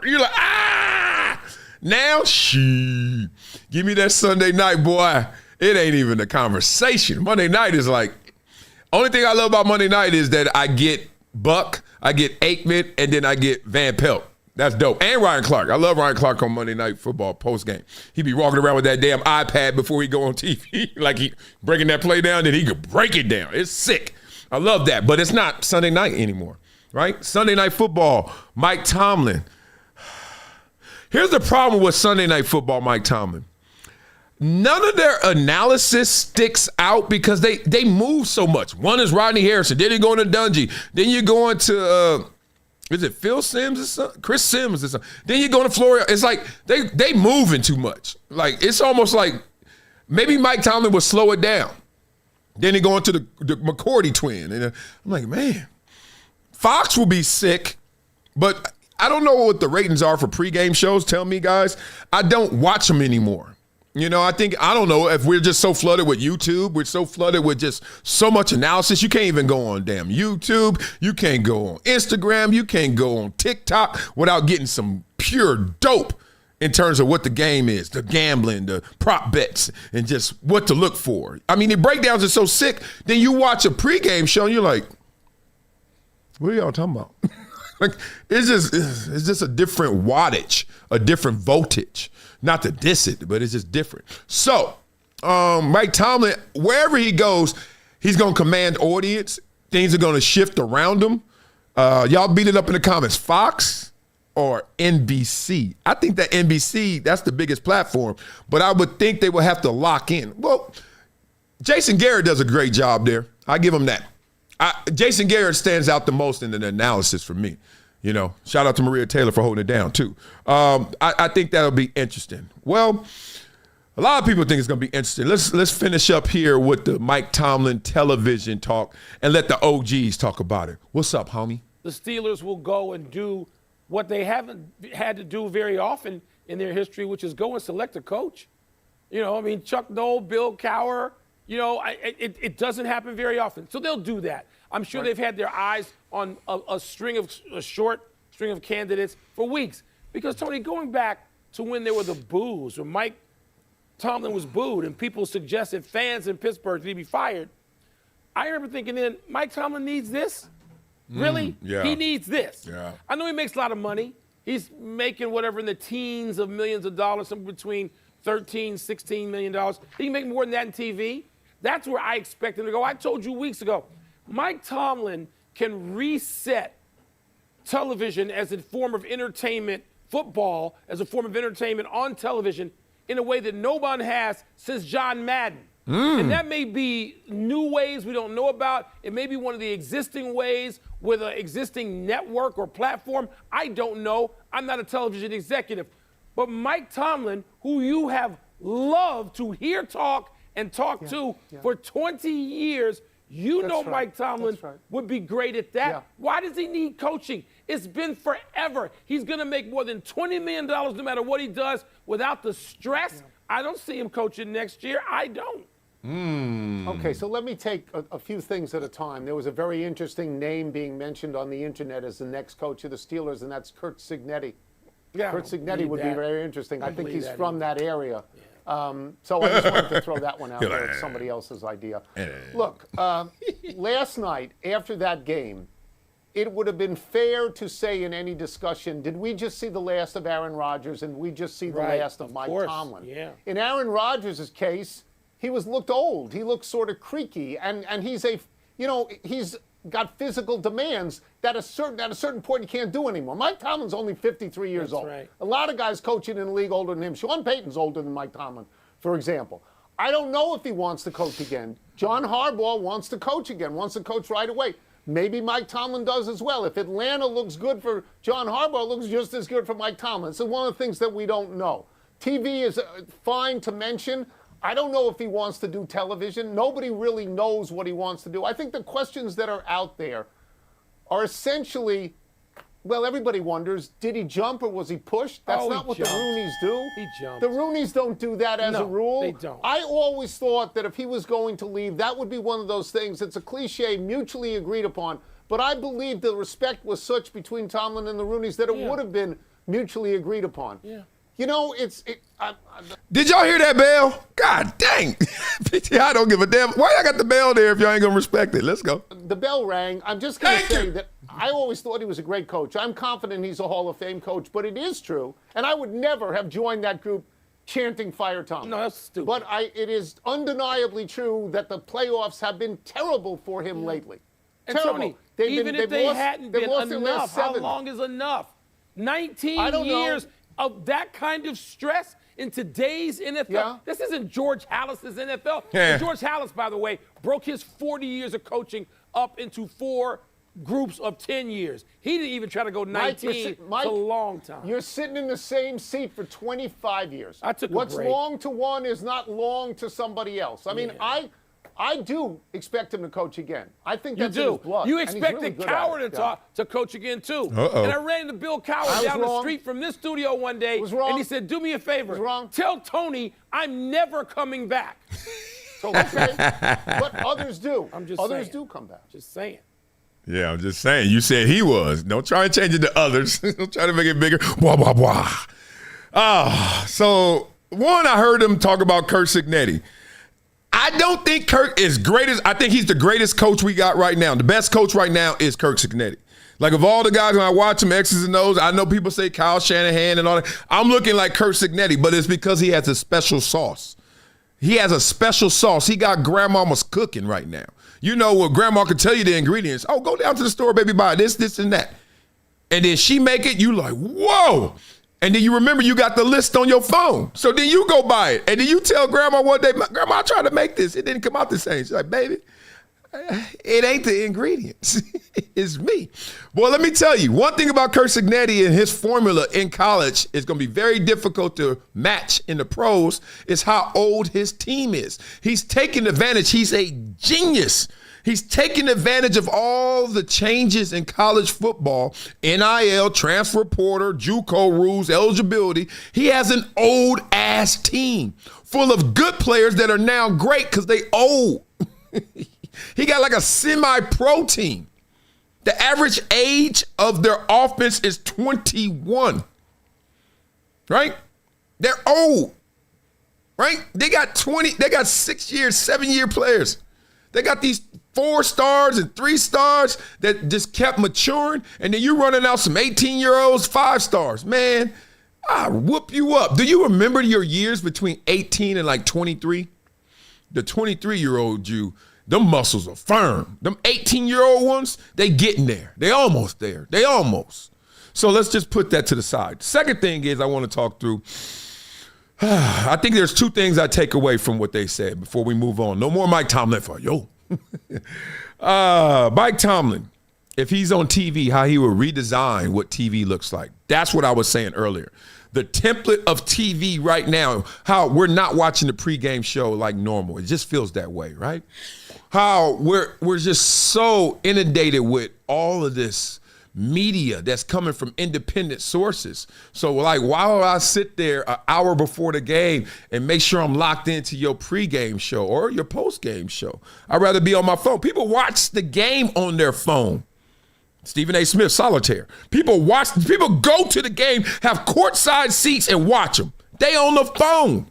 You're like, ah! Now, give me that Sunday night, boy. It ain't even a conversation. Monday night is like, only thing I love about Monday night is that I get Buck, I get Aikman, and then I get Van Pelt. That's dope. And Ryan Clark. I love Ryan Clark on Monday Night Football postgame. He be walking around with that damn iPad before he go on TV. Like he breaking that play down, then he could break it down. It's sick. I love that. But it's not Sunday night anymore, right? Sunday Night Football, Mike Tomlin. Here's the problem with Sunday Night Football, Mike Tomlin. None of their analysis sticks out because they move so much. One is Rodney Harrison. Then you go into Dungy. Then you go into is it Phil Simms or something? Chris Sims or something. Then you go to Florida. It's like they moving too much. Like it's almost like maybe Mike Tomlin would slow it down. Then he go into the McCourty twin. And I'm like, man, Fox will be sick, but I don't know what the ratings are for pregame shows. Tell me, guys. I don't watch them anymore. You know, I don't know if we're just so flooded with YouTube. We're so flooded with just so much analysis. You can't even go on damn YouTube. You can't go on Instagram. You can't go on TikTok without getting some pure dope in terms of what the game is, the gambling, the prop bets, and just what to look for. I mean, the breakdowns are so sick. Then you watch a pregame show and you're like, what are y'all talking about? Like, it's just a different wattage, a different voltage. Not to diss it, but it's just different. So, Mike Tomlin, wherever he goes, he's going to command audience. Things are going to shift around him. Y'all beat it up in the comments. Fox or NBC? I think that NBC, that's the biggest platform, but I would think they would have to lock in. Well, Jason Garrett does a great job there. I give him that. Jason Garrett stands out the most in the analysis for me. You know, shout out to Maria Taylor for holding it down, too. I think that'll be interesting. Well, a lot of people think it's going to be interesting. Let's finish up here with the Mike Tomlin television talk and let the OGs talk about it. What's up, homie? The Steelers will go and do what they haven't had to do very often in their history, which is go and select a coach. You know, I mean, Chuck Noll, Bill Cowher, you know, it doesn't happen very often. So they'll do that. I'm sure they've had their eyes on a short string of candidates for weeks. Because, Tony, going back to when there were the boos, when Mike Tomlin was booed and people suggested fans in Pittsburgh that he'd be fired, I remember thinking then, Mike Tomlin needs this? Really? Yeah. He needs this. Yeah. I know he makes a lot of money. He's making whatever in the teens of millions of dollars, somewhere between $13, $16 million. He can make more than that in TV. That's where I expect him to go. I told you weeks ago, Mike Tomlin can reset television as a form of entertainment, football as a form of entertainment on television in a way that no one has since John Madden. And that may be new ways we don't know about. It may be one of the existing ways with an existing network or platform. I don't know. I'm not a television executive. But Mike Tomlin, who you have loved to hear talk and talk to for 20 years, Mike Tomlin would be great at that. Yeah. Why does he need coaching? It's been forever. He's going to make more than $20 million no matter what he does without the stress. Yeah. I don't see him coaching next year. I don't. Okay, so let me take a few things at a time. There was a very interesting name being mentioned on the internet as the next coach of the Steelers, and that's Curt Cignetti. Yeah, Curt Cignetti would be very interesting. I think he's from that area. So I just wanted to throw that one out there. It's somebody else's idea. Look, last night, after that game, it would have been fair to say in any discussion, did we just see the last of Aaron Rodgers and we just see the last of Mike Tomlin? Yeah. In Aaron Rodgers' case, he looked old. He looked sort of creaky. And he's he's got physical demands that at a certain point he can't do anymore. Mike Tomlin's only 53 years old. Right. A lot of guys coaching in the league older than him. Sean Payton's older than Mike Tomlin, for example. I don't know if he wants to coach again. John Harbaugh wants to coach again, wants to coach right away. Maybe Mike Tomlin does as well. If Atlanta looks good for John Harbaugh, it looks just as good for Mike Tomlin. So one of the things that we don't know. TV is fine to mention. I don't know if he wants to do television. Nobody really knows what he wants to do. I think the questions that are out there are essentially, well, everybody wonders, did he jump or was he pushed? That's not what the Rooneys do. He jumped. The Rooneys don't do that as a rule. They don't. I always thought that if he was going to leave, that would be one of those things. It's a cliche, mutually agreed upon. But I believe the respect was such between Tomlin and the Rooneys that it would have been mutually agreed upon. Yeah. You know, Did y'all hear that bell? God dang. I don't give a damn. Why y'all got the bell there if y'all ain't going to respect it? Let's go. The bell rang. I'm just going to say that I always thought he was a great coach. I'm confident he's a Hall of Fame coach, but it is true. And I would never have joined that group chanting Fire Tomlin. No, that's stupid. But it is undeniably true that the playoffs have been terrible for him lately. And terrible. Tony, even if they hadn't been enough, how long is enough? 19 years of that kind of stress in today's NFL. Yeah. This isn't George Halas's NFL. Yeah. And George Halas, by the way, broke his 40 years of coaching up into 4 groups of 10 years. He didn't even try to go 19. Mike, it's a long time. You're sitting in the same seat for 25 years. I took a What's break. long to one is not long to somebody else. I mean, I do expect him to coach again. I think that's in his blood. You and he's expected really Cowher to coach again, too. Uh-oh. And I ran into Bill Cowher down the street from this studio one day. And he said, do me a favor. Tell Tony I'm never coming back. So, okay. But others do. Others do come back. Just saying. Yeah, I'm just saying. You said he was. Don't try and change it to others. Don't try to make it bigger. Blah, blah, blah. So, one, I heard him talk about Curt Cignetti. I don't think Curt is greatest. I think he's the greatest coach we got right now. The best coach right now is Curt Cignetti. Like, of all the guys, when I watch him, X's and O's, I know people say Kyle Shanahan and all that. I'm looking like Curt Cignetti, but it's because he has a special sauce. He has a special sauce. He got grandmama's cooking right now. You know what grandma can tell you the ingredients. Oh, go down to the store, baby, buy this, this, and that. And then she make it, you like, whoa. And then you remember you got the list on your phone. So then you go buy it. And then you tell grandma one day, Grandma, I tried to make this. It didn't come out the same. She's like, baby, it ain't the ingredients. It's me. Boy, let me tell you, one thing about Curt Cignetti and his formula in college is going to be very difficult to match in the pros is how old his team is. He's taking advantage. He's a genius. He's taking advantage of all the changes in college football, NIL, transfer portal, JUCO rules, eligibility. He has an old-ass team full of good players that are now great because they old. He got like a semi-pro team. The average age of their offense is 21, right? They're old, right? They got 6-year, 7-year players. They got these 4 stars and 3 stars that just kept maturing, and then you running out some 18-year-olds, 5 stars. Man, I'll whoop you up. Do you remember your years between 18 and like 23? The 23-year-old you, them muscles are firm. Them 18-year-old ones, they getting there. They almost there. They almost. So let's just put that to the side. Second thing is I want to talk through, I think there's 2 things I take away from what they said before we move on. No more Mike Tomlin for yo. Mike Tomlin, if he's on TV, how he will redesign what TV looks like. That's what I was saying earlier. the template of TV right now, how we're not watching the pregame show like normal. It just feels that way, right? How we're just so inundated with all of this media that's coming from independent sources. So like, why would I sit there an hour before the game and make sure I'm locked into your pregame show or your postgame show? I'd rather be on my phone. People watch the game on their phone. Stephen A. Smith, solitaire. People go to the game, have courtside seats and watch them. They on the phone.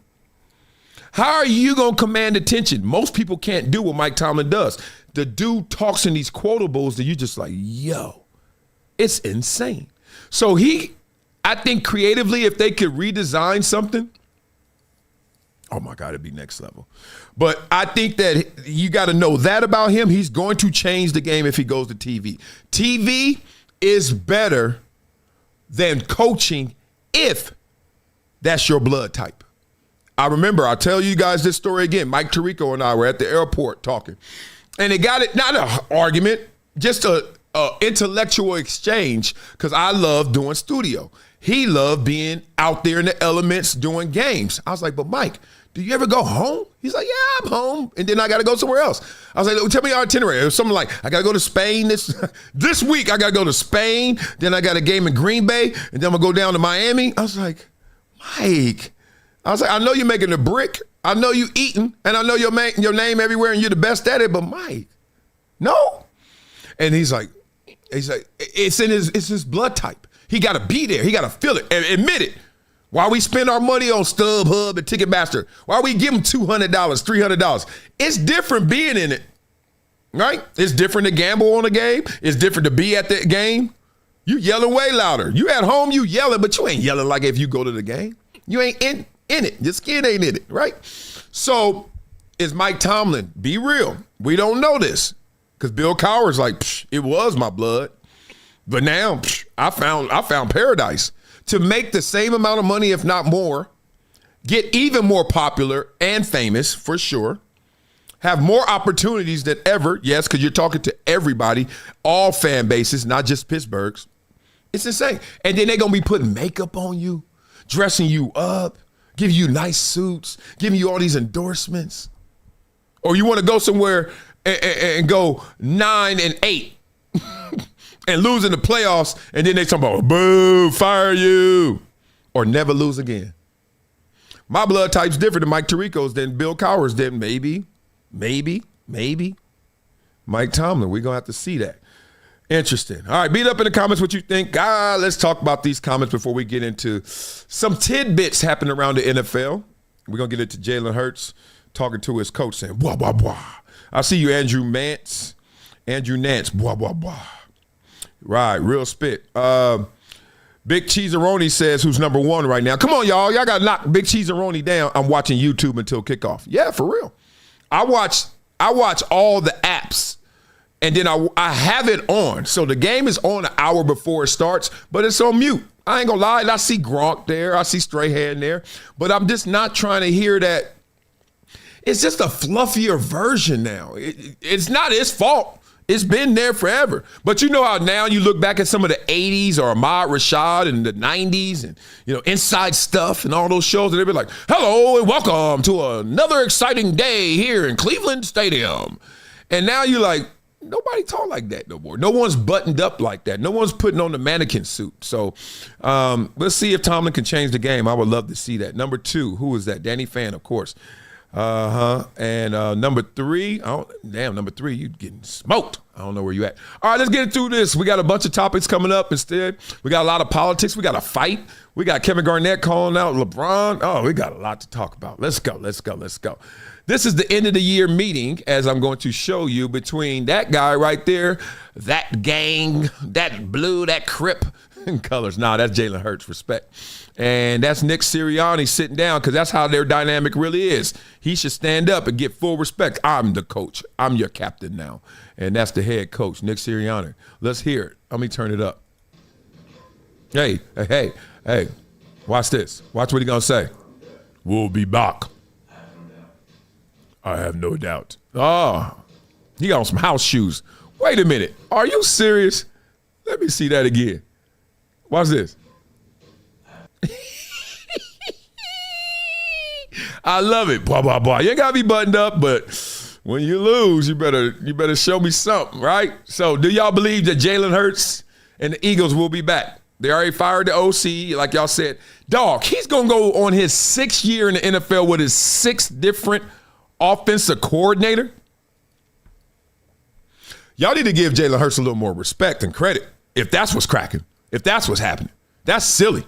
How are you going to command attention? Most people can't do what Mike Tomlin does. The dude talks in these quotables that you just like, yo, it's insane. So I think creatively, if they could redesign something, oh my God, it'd be next level. But I think that you got to know that about him. He's going to change the game if he goes to TV. TV is better than coaching if that's your blood type. I remember, I'll tell you guys this story again. Mike Tirico and I were at the airport talking. And it got it, not an argument, just a intellectual exchange, because I love doing studio. He loved being out there in the elements doing games. I was like, but Mike, do you ever go home? He's like, yeah, I'm home. And then I got to go somewhere else. I was like, tell me your itinerary. It was something like, I got to go to Spain this week. I got to go to Spain. Then I got a game in Green Bay. And then I'm going to go down to Miami. I was like, Mike, I know you're making a brick. I know you eating. And I know your name everywhere and you're the best at it. But Mike, no. And he's like, it's his blood type. He got to be there. He got to feel it and admit it. Why we spend our money on StubHub and Ticketmaster? Why we give them $200, $300? It's different being in it, right? It's different to gamble on a game. It's different to be at the game. You yelling way louder. You at home, you yelling, but you ain't yelling like if you go to the game. You ain't in it. Your skin ain't in it, right? So is Mike Tomlin, be real. We don't know this because Bill Cowher's like, it was my blood. But now I found paradise. To make the same amount of money, if not more, get even more popular and famous for sure, have more opportunities than ever, yes, because you're talking to everybody, all fan bases, not just Pittsburgh's. It's insane. And then they're going to be putting makeup on you, dressing you up, giving you nice suits, giving you all these endorsements. Or you want to go somewhere and go 9-8. And lose in the playoffs, and then they talk about, boo, fire you, or never lose again. My blood type's different than Mike Tirico's than Bill Cowher's than maybe. Mike Tomlin, we're going to have to see that. Interesting. All right, beat up in the comments what you think. Let's talk about these comments before we get into some tidbits happening around the NFL. We're going to get into Jalen Hurts talking to his coach saying, blah, blah, blah. I see you, Andrew Nance, blah, blah, blah. Right, real spit. Big Cheeseroni says who's number one right now. Come on, y'all. Y'all got to knock Big Cheeseroni down. I'm watching YouTube until kickoff. Yeah, for real. I watch all the apps, and then I have it on. So the game is on an hour before it starts, but it's on mute. I ain't going to lie. I see Gronk there. I see Strahan there. But I'm just not trying to hear that. It's just a fluffier version now. It's not his fault. It's been there forever. But you know how now you look back at some of the 80s or Ahmad Rashad and the 90s and, Inside Stuff and all those shows, and they'd be like, hello and welcome to another exciting day here in Cleveland Stadium. And now you're like, nobody talk like that no more. No one's buttoned up like that. No one's putting on the mannequin suit. So let's see if Tomlin can change the game. I would love to see that. Number 2, who is that? Danny Fan, of course. And number 3, number 3, you getting smoked. I don't know where you at. All right, let's get through this. We got a bunch of topics coming up instead. We got a lot of politics. We got a fight. We got Kevin Garnett calling out LeBron. Oh, we got a lot to talk about. Let's go. This is the end of the year meeting, as I'm going to show you, between that guy right there, that gang, that blue, that Crip colors. Nah, that's Jalen Hurts, respect. And that's Nick Sirianni sitting down, because that's how their dynamic really is. He should stand up and get full respect. I'm the coach. I'm your captain now. And that's the head coach, Nick Sirianni. Let's hear it. Let me turn it up. Hey. Watch this. Watch what he's going to say. We'll be back. I have no doubt. Oh, he got on some house shoes. Wait a minute. Are you serious? Let me see that again. Watch this. I love it. Blah, blah, blah. You ain't got to be buttoned up, but when you lose, you better show me something, right? So do y'all believe that Jalen Hurts and the Eagles will be back? They already fired the OC, like y'all said. Dog, he's going to go on his 6th year in the NFL with his 6th different offensive coordinator. Y'all need to give Jalen Hurts a little more respect and credit if that's what's cracking, if that's what's happening. That's silly.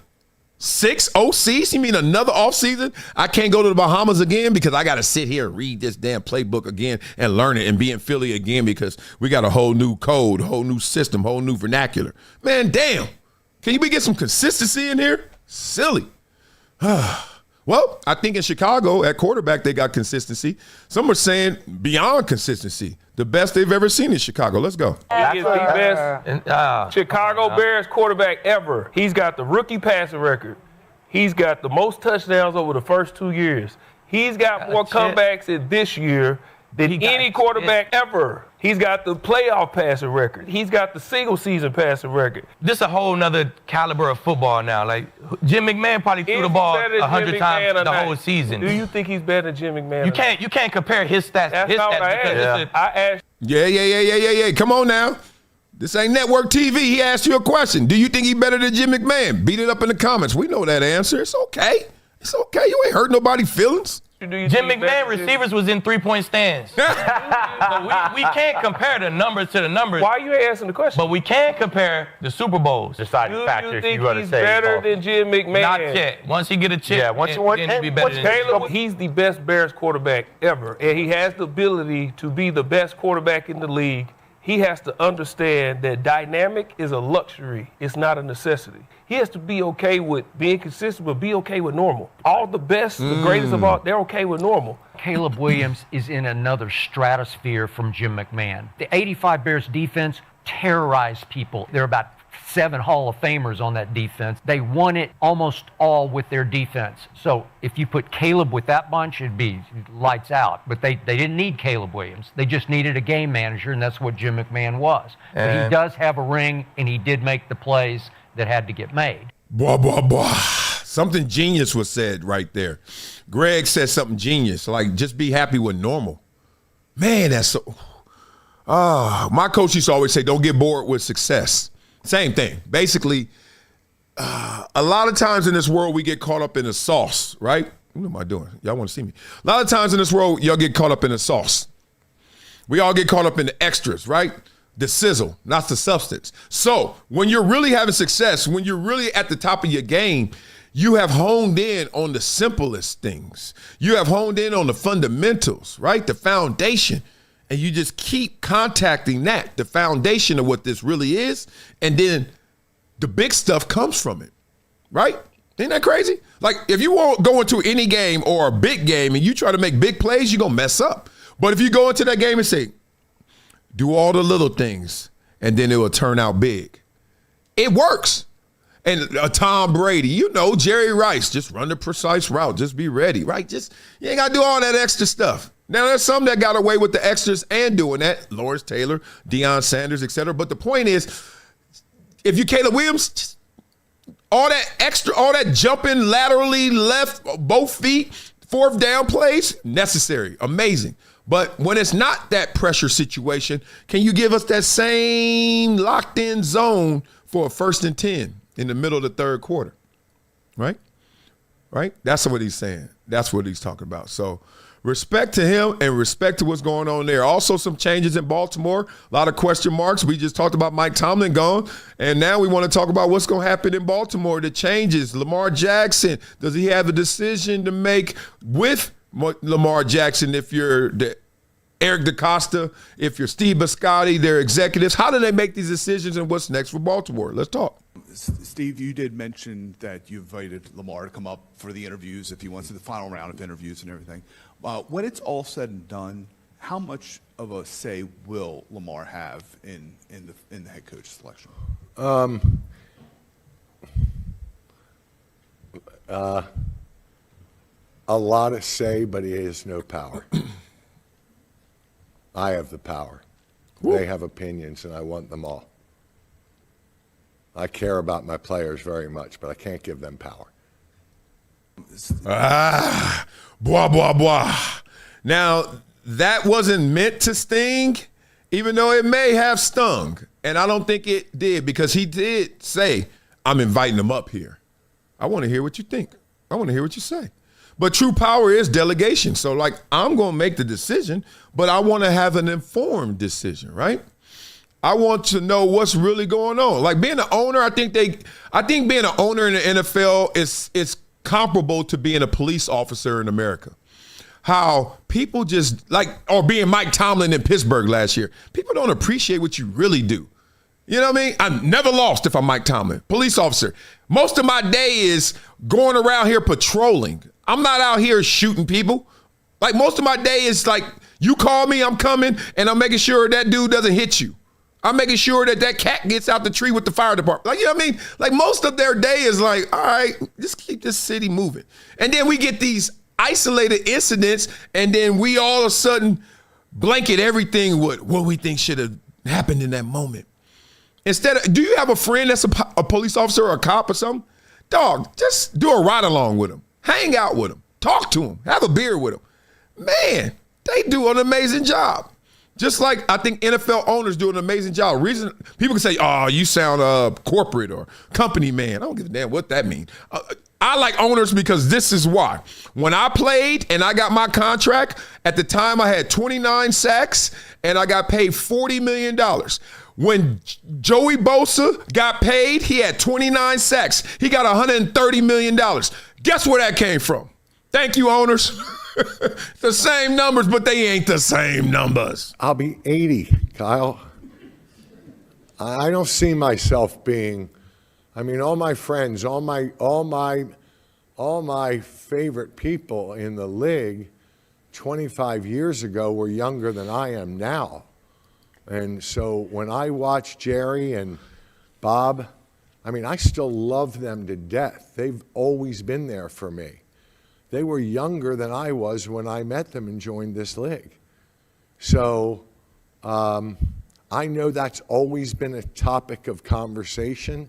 6 OCs? You mean another offseason? I can't go to the Bahamas again because I got to sit here and read this damn playbook again and learn it and be in Philly again because we got a whole new code, whole new system, whole new vernacular. Man, damn. Can we get some consistency in here? Silly. Well, I think in Chicago at quarterback they got consistency. Some are saying beyond consistency. The best they've ever seen in Chicago. Let's go. He is the best Chicago Bears quarterback ever. He's got the rookie passing record. He's got the most touchdowns over the first 2 years. He's got more comebacks in this year than any quarterback ever. He's got the playoff passing record. He's got the single season passing record. This is a whole nother caliber of football now. Like Jim McMahon probably threw the ball 100 times the whole season. Do you think he's better than Jim McMahon? You can't compare his stats. That's not what I asked. I asked. Yeah. Come on now. This ain't network TV. He asked you a question. Do you think he's better than Jim McMahon? Beat it up in the comments. We know that answer. It's okay. It's okay. You ain't hurt nobody's feelings. Jim McMahon receivers was in 3-point stands. So we can't compare the numbers to the numbers. Why are you asking the question? But we can compare the Super Bowls. Deciding factor. You think he's better than Jim McMahon? Not yet. Once he get a chip, then he'll be better than Caleb, he's the best Bears quarterback ever, and he has the ability to be the best quarterback in the league. He has to understand that dynamic is a luxury. It's not a necessity. He has to be okay with being consistent, but be okay with normal. All the best, the greatest of all, they're okay with normal. Caleb Williams is in another stratosphere from Jim McMahon. The 85 Bears defense terrorized people. There are about 7 Hall of Famers on that defense. They won it almost all with their defense. So if you put Caleb with that bunch, it'd be lights out. But they didn't need Caleb Williams. They just needed a game manager, and that's what Jim McMahon was. But he does have a ring, and he did make the plays that had to get made. Blah, blah, blah. Something genius was said right there. Greg said something genius, like just be happy with normal. Man, that's so... my coach used to always say, don't get bored with success. Same thing. Basically, a lot of times in this world, we get caught up in the sauce, right? What am I doing? Y'all want to see me? A lot of times in this world, y'all get caught up in the sauce. We all get caught up in the extras, right? The sizzle, not the substance. So when you're really having success, when you're really at the top of your game, you have honed in on the simplest things. You have honed in on the fundamentals, right? The foundation. And you just keep contacting that, the foundation of what this really is, and then the big stuff comes from it, right? Ain't that crazy? Like, if you won't go into any game or a big game and you try to make big plays, you're going to mess up. But if you go into that game and say, do all the little things, and then it will turn out big, it works. And Tom Brady, Jerry Rice, just run the precise route. Just be ready, right? You ain't got to do all that extra stuff. Now, there's some that got away with the extras and doing that. Lawrence Taylor, Deion Sanders, et cetera. But the point is, if you Caleb Williams, all that extra, all that jumping laterally left, both feet, 4th down plays, necessary, amazing. But when it's not that pressure situation, can you give us that same locked-in zone for a 1st and 10 in the middle of the 3rd quarter, right? Right? That's what he's saying. That's what he's talking about. So respect to him and respect to what's going on there. Also some changes in Baltimore, a lot of question marks. We just talked about Mike Tomlin gone, and now we want to talk about what's going to happen in Baltimore, the changes. Lamar Jackson, does he have a decision to make with Lamar Jackson if you're Eric DaCosta, if you're Steve Biscotti, their executives? How do they make these decisions and what's next for Baltimore? Let's talk. Steve, you did mention that you invited Lamar to come up for the interviews if he wants to the final round of interviews and everything. When it's all said and done, how much of a say will Lamar have in the head coach selection? A lot of say, but he has no power. I have the power. They have opinions, and I want them all. I care about my players very much, but I can't give them power. blah, blah, blah. Now, that wasn't meant to sting, even though it may have stung. And I don't think it did, because he did say, I'm inviting him up here. I want to hear what you think. I want to hear what you say. But true power is delegation. So, like, I'm going to make the decision, but I want to have an informed decision, right? I want to know what's really going on. Like, being an owner, I think being an owner in the NFL is comparable to being a police officer in America. How people just or being Mike Tomlin in Pittsburgh last year, people don't appreciate what you really do. You know what I mean? I'm never lost if I'm Mike Tomlin, police officer. Most of my day is going around here patrolling. I'm not out here shooting people. Like, most of my day is like, you call me, I'm coming, and I'm making sure that dude doesn't hit you. I'm making sure that cat gets out the tree with the fire department. Like, you know what I mean? Like, most of their day is like, all right, just keep this city moving. And then we get these isolated incidents, and then we all of a sudden blanket everything with what we think should have happened in that moment. Instead of, do you have a friend that's a police officer or a cop or something? Dog, just do a ride along with them. Hang out with them. Talk to them. Have a beer with them. Man, they do an amazing job. Just like I think NFL owners do an amazing job. Reason people can say, oh, you sound corporate or company man. I don't give a damn what that means. I like owners because this is why. When I played and I got my contract, at the time I had 29 sacks and I got paid $40 million. When Joey Bosa got paid, he had 29 sacks. He got $130 million. Guess where that came from? Thank you, owners. The same numbers, but they ain't the same numbers. I'll be 80, Kyle. I don't see myself being, I mean, all my friends, all my favorite people in the league 25 years ago were younger than I am now. And so when I watch Jerry and Bob, I mean, I still love them to death. They've always been there for me. They were younger than I was when I met them and joined this league. So I know that's always been a topic of conversation.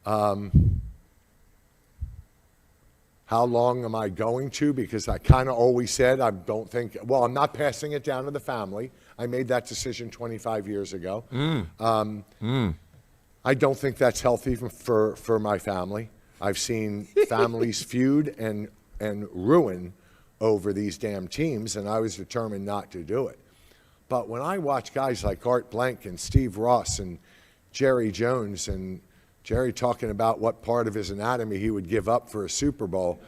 How long am I going to? Because I kind of always said I don't think, well, I'm not passing it down to the family. I made that decision 25 years ago. I don't think that's healthy for my family. I've seen families feud and ruin over these damn teams, and I was determined not to do it. But when I watch guys like Art Blank and Steve Ross and Jerry Jones, and Jerry talking about what part of his anatomy he would give up for a Super Bowl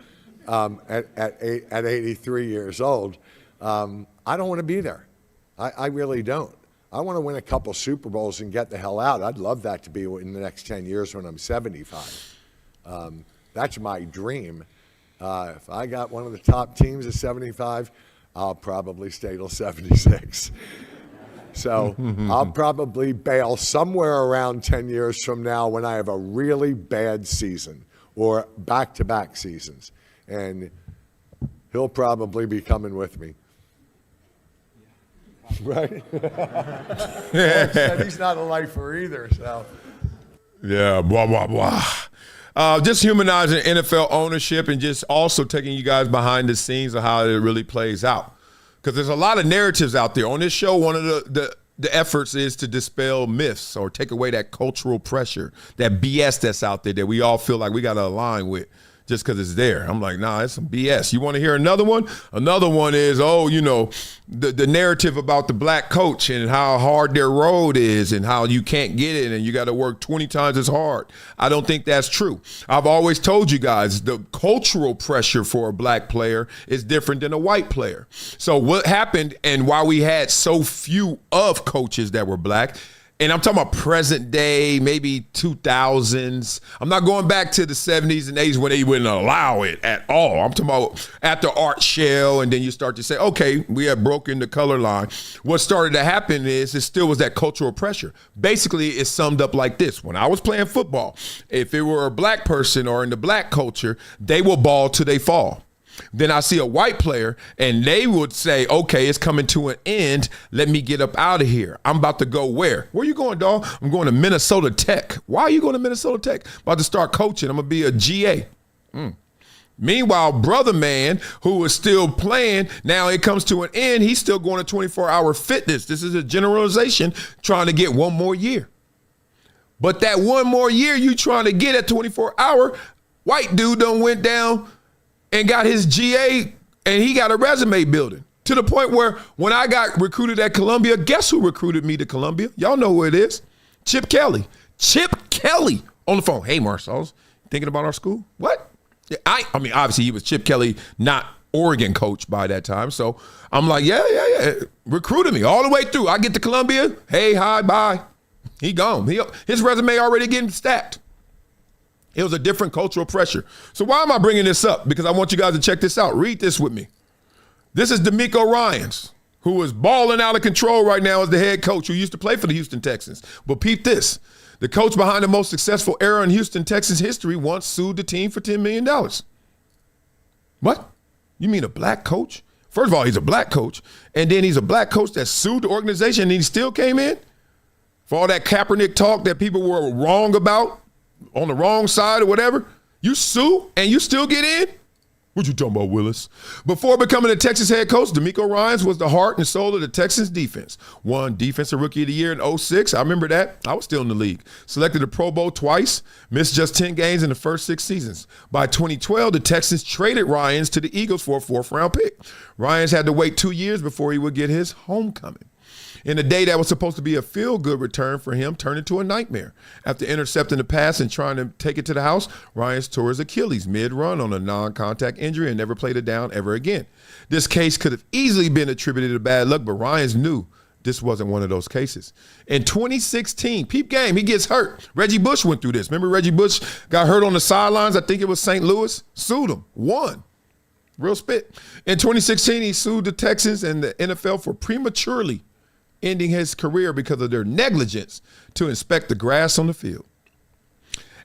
at 83 years old, I don't want to be there. I really don't. I want to win a couple Super Bowls and get the hell out. I'd love that to be in the next 10 years when I'm 75. That's my dream. If I got one of the top teams at 75, I'll probably stay till 76. So I'll probably bail somewhere around 10 years from now when I have a really bad season or back-to-back seasons. And he'll probably be coming with me. Right? He's not a lifer either, so. Yeah, blah, blah, blah. Just humanizing NFL ownership and just also taking you guys behind the scenes of how it really plays out. Because there's a lot of narratives out there. On this show, one of the efforts is to dispel myths or take away that cultural pressure, that BS that's out there that we all feel like we got to align with just because it's there. I'm like, nah, it's some BS. You want to hear another one? Another one is, the narrative about the black coach and how hard their road is and how you can't get it and you got to work 20 times as hard. I don't think that's true. I've always told you guys the cultural pressure for a black player is different than a white player. So what happened and why we had so few of coaches that were black, and I'm talking about present day, maybe 2000s. I'm not going back to the 70s and 80s when they wouldn't allow it at all. I'm talking about after Art Shell, and then you start to say, okay, we have broken the color line. What started to happen is it still was that cultural pressure. Basically, it's summed up like this. When I was playing football, if it were a black person or in the black culture, they will ball till they fall. Then I see a white player and they would say, okay, it's coming to an end. Let me get up out of here. I'm about to go where? Where you going, dog? I'm going to Minnesota Tech. Why are you going to Minnesota Tech? About to start coaching. I'm going to be a GA. Meanwhile, brother man, who was still playing, now it comes to an end. He's still going to 24-hour fitness. This is a generalization trying to get one more year. But that one more year you trying to get at 24-hour, white dude done went down and got his GA, and he got a resume building. To the point where when I got recruited at Columbia, guess who recruited me to Columbia? Y'all know who it is. Chip Kelly. Chip Kelly on the phone. Hey, Marcellus, thinking about our school? What? I mean, obviously he was Chip Kelly, not Oregon coach by that time. So I'm like, yeah. Recruited me all the way through. I get to Columbia. Hey, hi, bye. He gone. His resume already getting stacked. It was a different cultural pressure. So why am I bringing this up? Because I want you guys to check this out. Read this with me. This is DeMeco Ryans, who is balling out of control right now as the head coach who used to play for the Houston Texans. But peep this. The coach behind the most successful era in Houston Texans history once sued the team for $10 million. What? You mean a black coach? First of all, he's a black coach. And then he's a black coach that sued the organization and he still came in? For all that Kaepernick talk that people were wrong about, on the wrong side or whatever, you sue and you still get in? What you talking about, Willis? Before becoming the Texas head coach, DeMeco Ryans was the heart and soul of the Texans defense. Won Defensive Rookie of the Year in 2006. I remember that. I was still in the league. Selected the Pro Bowl twice. Missed just 10 games in the first 6 seasons. By 2012, the Texans traded Ryans to the Eagles for a 4th-round pick. Ryans had to wait 2 years before he would get his homecoming. In a day that was supposed to be a feel-good return for him, turned into a nightmare. After intercepting the pass and trying to take it to the house, Ryans tore his Achilles mid-run on a non-contact injury and never played it down ever again. This case could have easily been attributed to bad luck, but Ryans knew this wasn't one of those cases. In 2016, peep game, he gets hurt. Reggie Bush went through this. Remember Reggie Bush got hurt on the sidelines? I think it was St. Louis. Sued him. Won. Real spit. In 2016, he sued the Texans and the NFL for prematurely ending his career because of their negligence to inspect the grass on the field.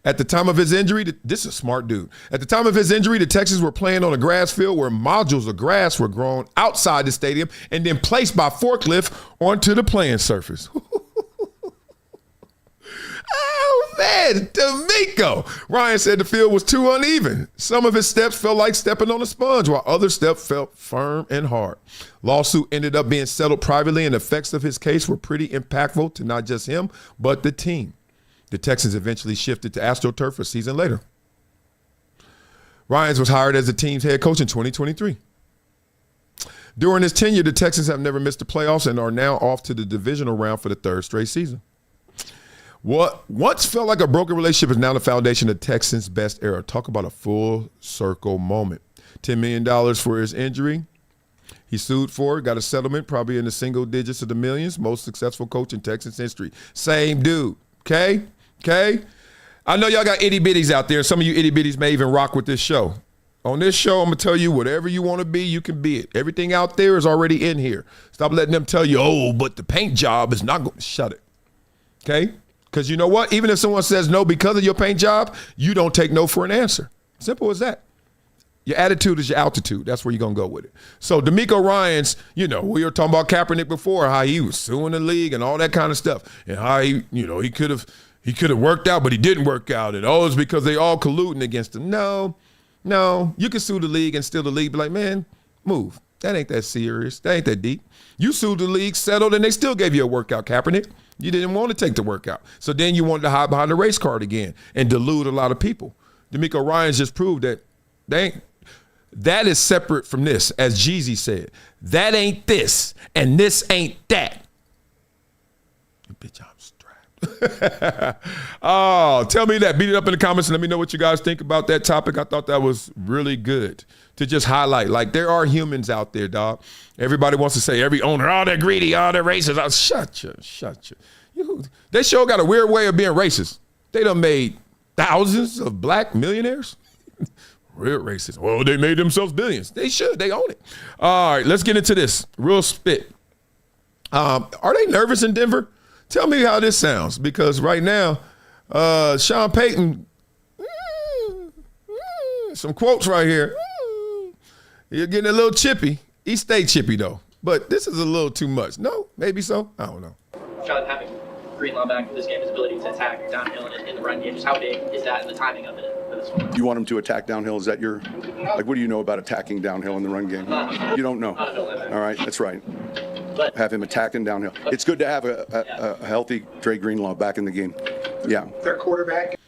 At the time of his injury, this is a smart dude. At the time of his injury, the Texans were playing on a grass field where modules of grass were grown outside the stadium and then placed by forklift onto the playing surface. Oh, man, DeMeco. Ryan said the field was too uneven. Some of his steps felt like stepping on a sponge, while other steps felt firm and hard. Lawsuit ended up being settled privately, and the effects of his case were pretty impactful to not just him, but the team. The Texans eventually shifted to AstroTurf a season later. Ryans was hired as the team's head coach in 2023. During his tenure, the Texans have never missed the playoffs and are now off to the divisional round for the 3rd straight season. What once felt like a broken relationship is now the foundation of Texans' best era. Talk about a full circle moment. $10 million for his injury. He sued for it, got a settlement, probably in the single digits of the millions. Most successful coach in Texans history. Same dude, okay? I know y'all got itty-bitties out there. Some of you itty-bitties may even rock with this show. On this show, I'm going to tell you whatever you want to be, you can be it. Everything out there is already in here. Stop letting them tell you, oh, but the paint job is not going to. Shut it, okay? Because you know what? Even if someone says no because of your paint job, you don't take no for an answer. Simple as that. Your attitude is your altitude. That's where you're going to go with it. So DeMeco Ryans, we were talking about Kaepernick before, how he was suing the league and all that kind of stuff. And how he could have worked out, but he didn't work out. And it's because they all colluding against him. No. You can sue the league and still the league be like, man, move. That ain't that serious. That ain't that deep. You sued the league, settled, and they still gave you a workout, Kaepernick. You didn't want to take the workout. So then you wanted to hide behind the race card again and delude a lot of people. DeMeco Ryans just proved that that is separate from this, as Jeezy said. That ain't this, and this ain't that. Bitch, I'm strapped. Oh, tell me that. Beat it up in the comments and let me know what you guys think about that topic. I thought that was really good to just highlight. Like, there are humans out there, dog. Everybody wants to say every owner, oh, they're greedy, oh, they're racist. Oh, shut you. They sure got a weird way of being racist. They done made thousands of black millionaires. Real racist. Well, they made themselves billions. They should. They own it. All right, let's get into this. Real spit. Are they nervous in Denver? Tell me how this sounds, because right now, Sean Payton, some quotes right here. You're getting a little chippy. He stayed chippy, though. But this is a little too much. No? Maybe so? I don't know. Sean, having Greenlaw back for this game, his ability to attack downhill and in the run game, just how big is that and the timing of it You want him to attack downhill? Is that your, like, what do you know about attacking downhill in the run game? You don't know. All right, that's right. Have him attacking downhill. It's good to have a healthy Dre Greenlaw back in the game. Yeah. Their quarterback.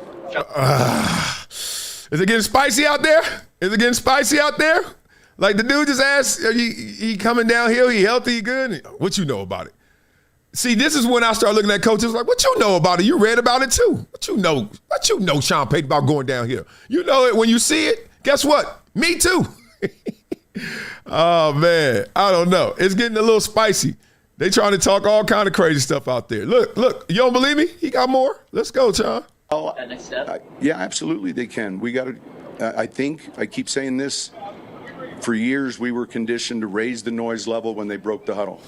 Is it getting spicy out there? Is it getting spicy out there? Like the dude just asked, he coming downhill, he healthy, he good? What you know about it? See, this is when I start looking at coaches like, what you know about it? You read about it too. What you know, Sean Payton, about going downhill? You know it when you see it. Guess what? Me too. Oh, man. I don't know. It's getting a little spicy. They trying to talk all kind of crazy stuff out there. Look. You don't believe me? He got more. Let's go, Sean. Oh, yeah, absolutely they can. We got to, I think, I keep saying this, for years we were conditioned to raise the noise level when they broke the huddle.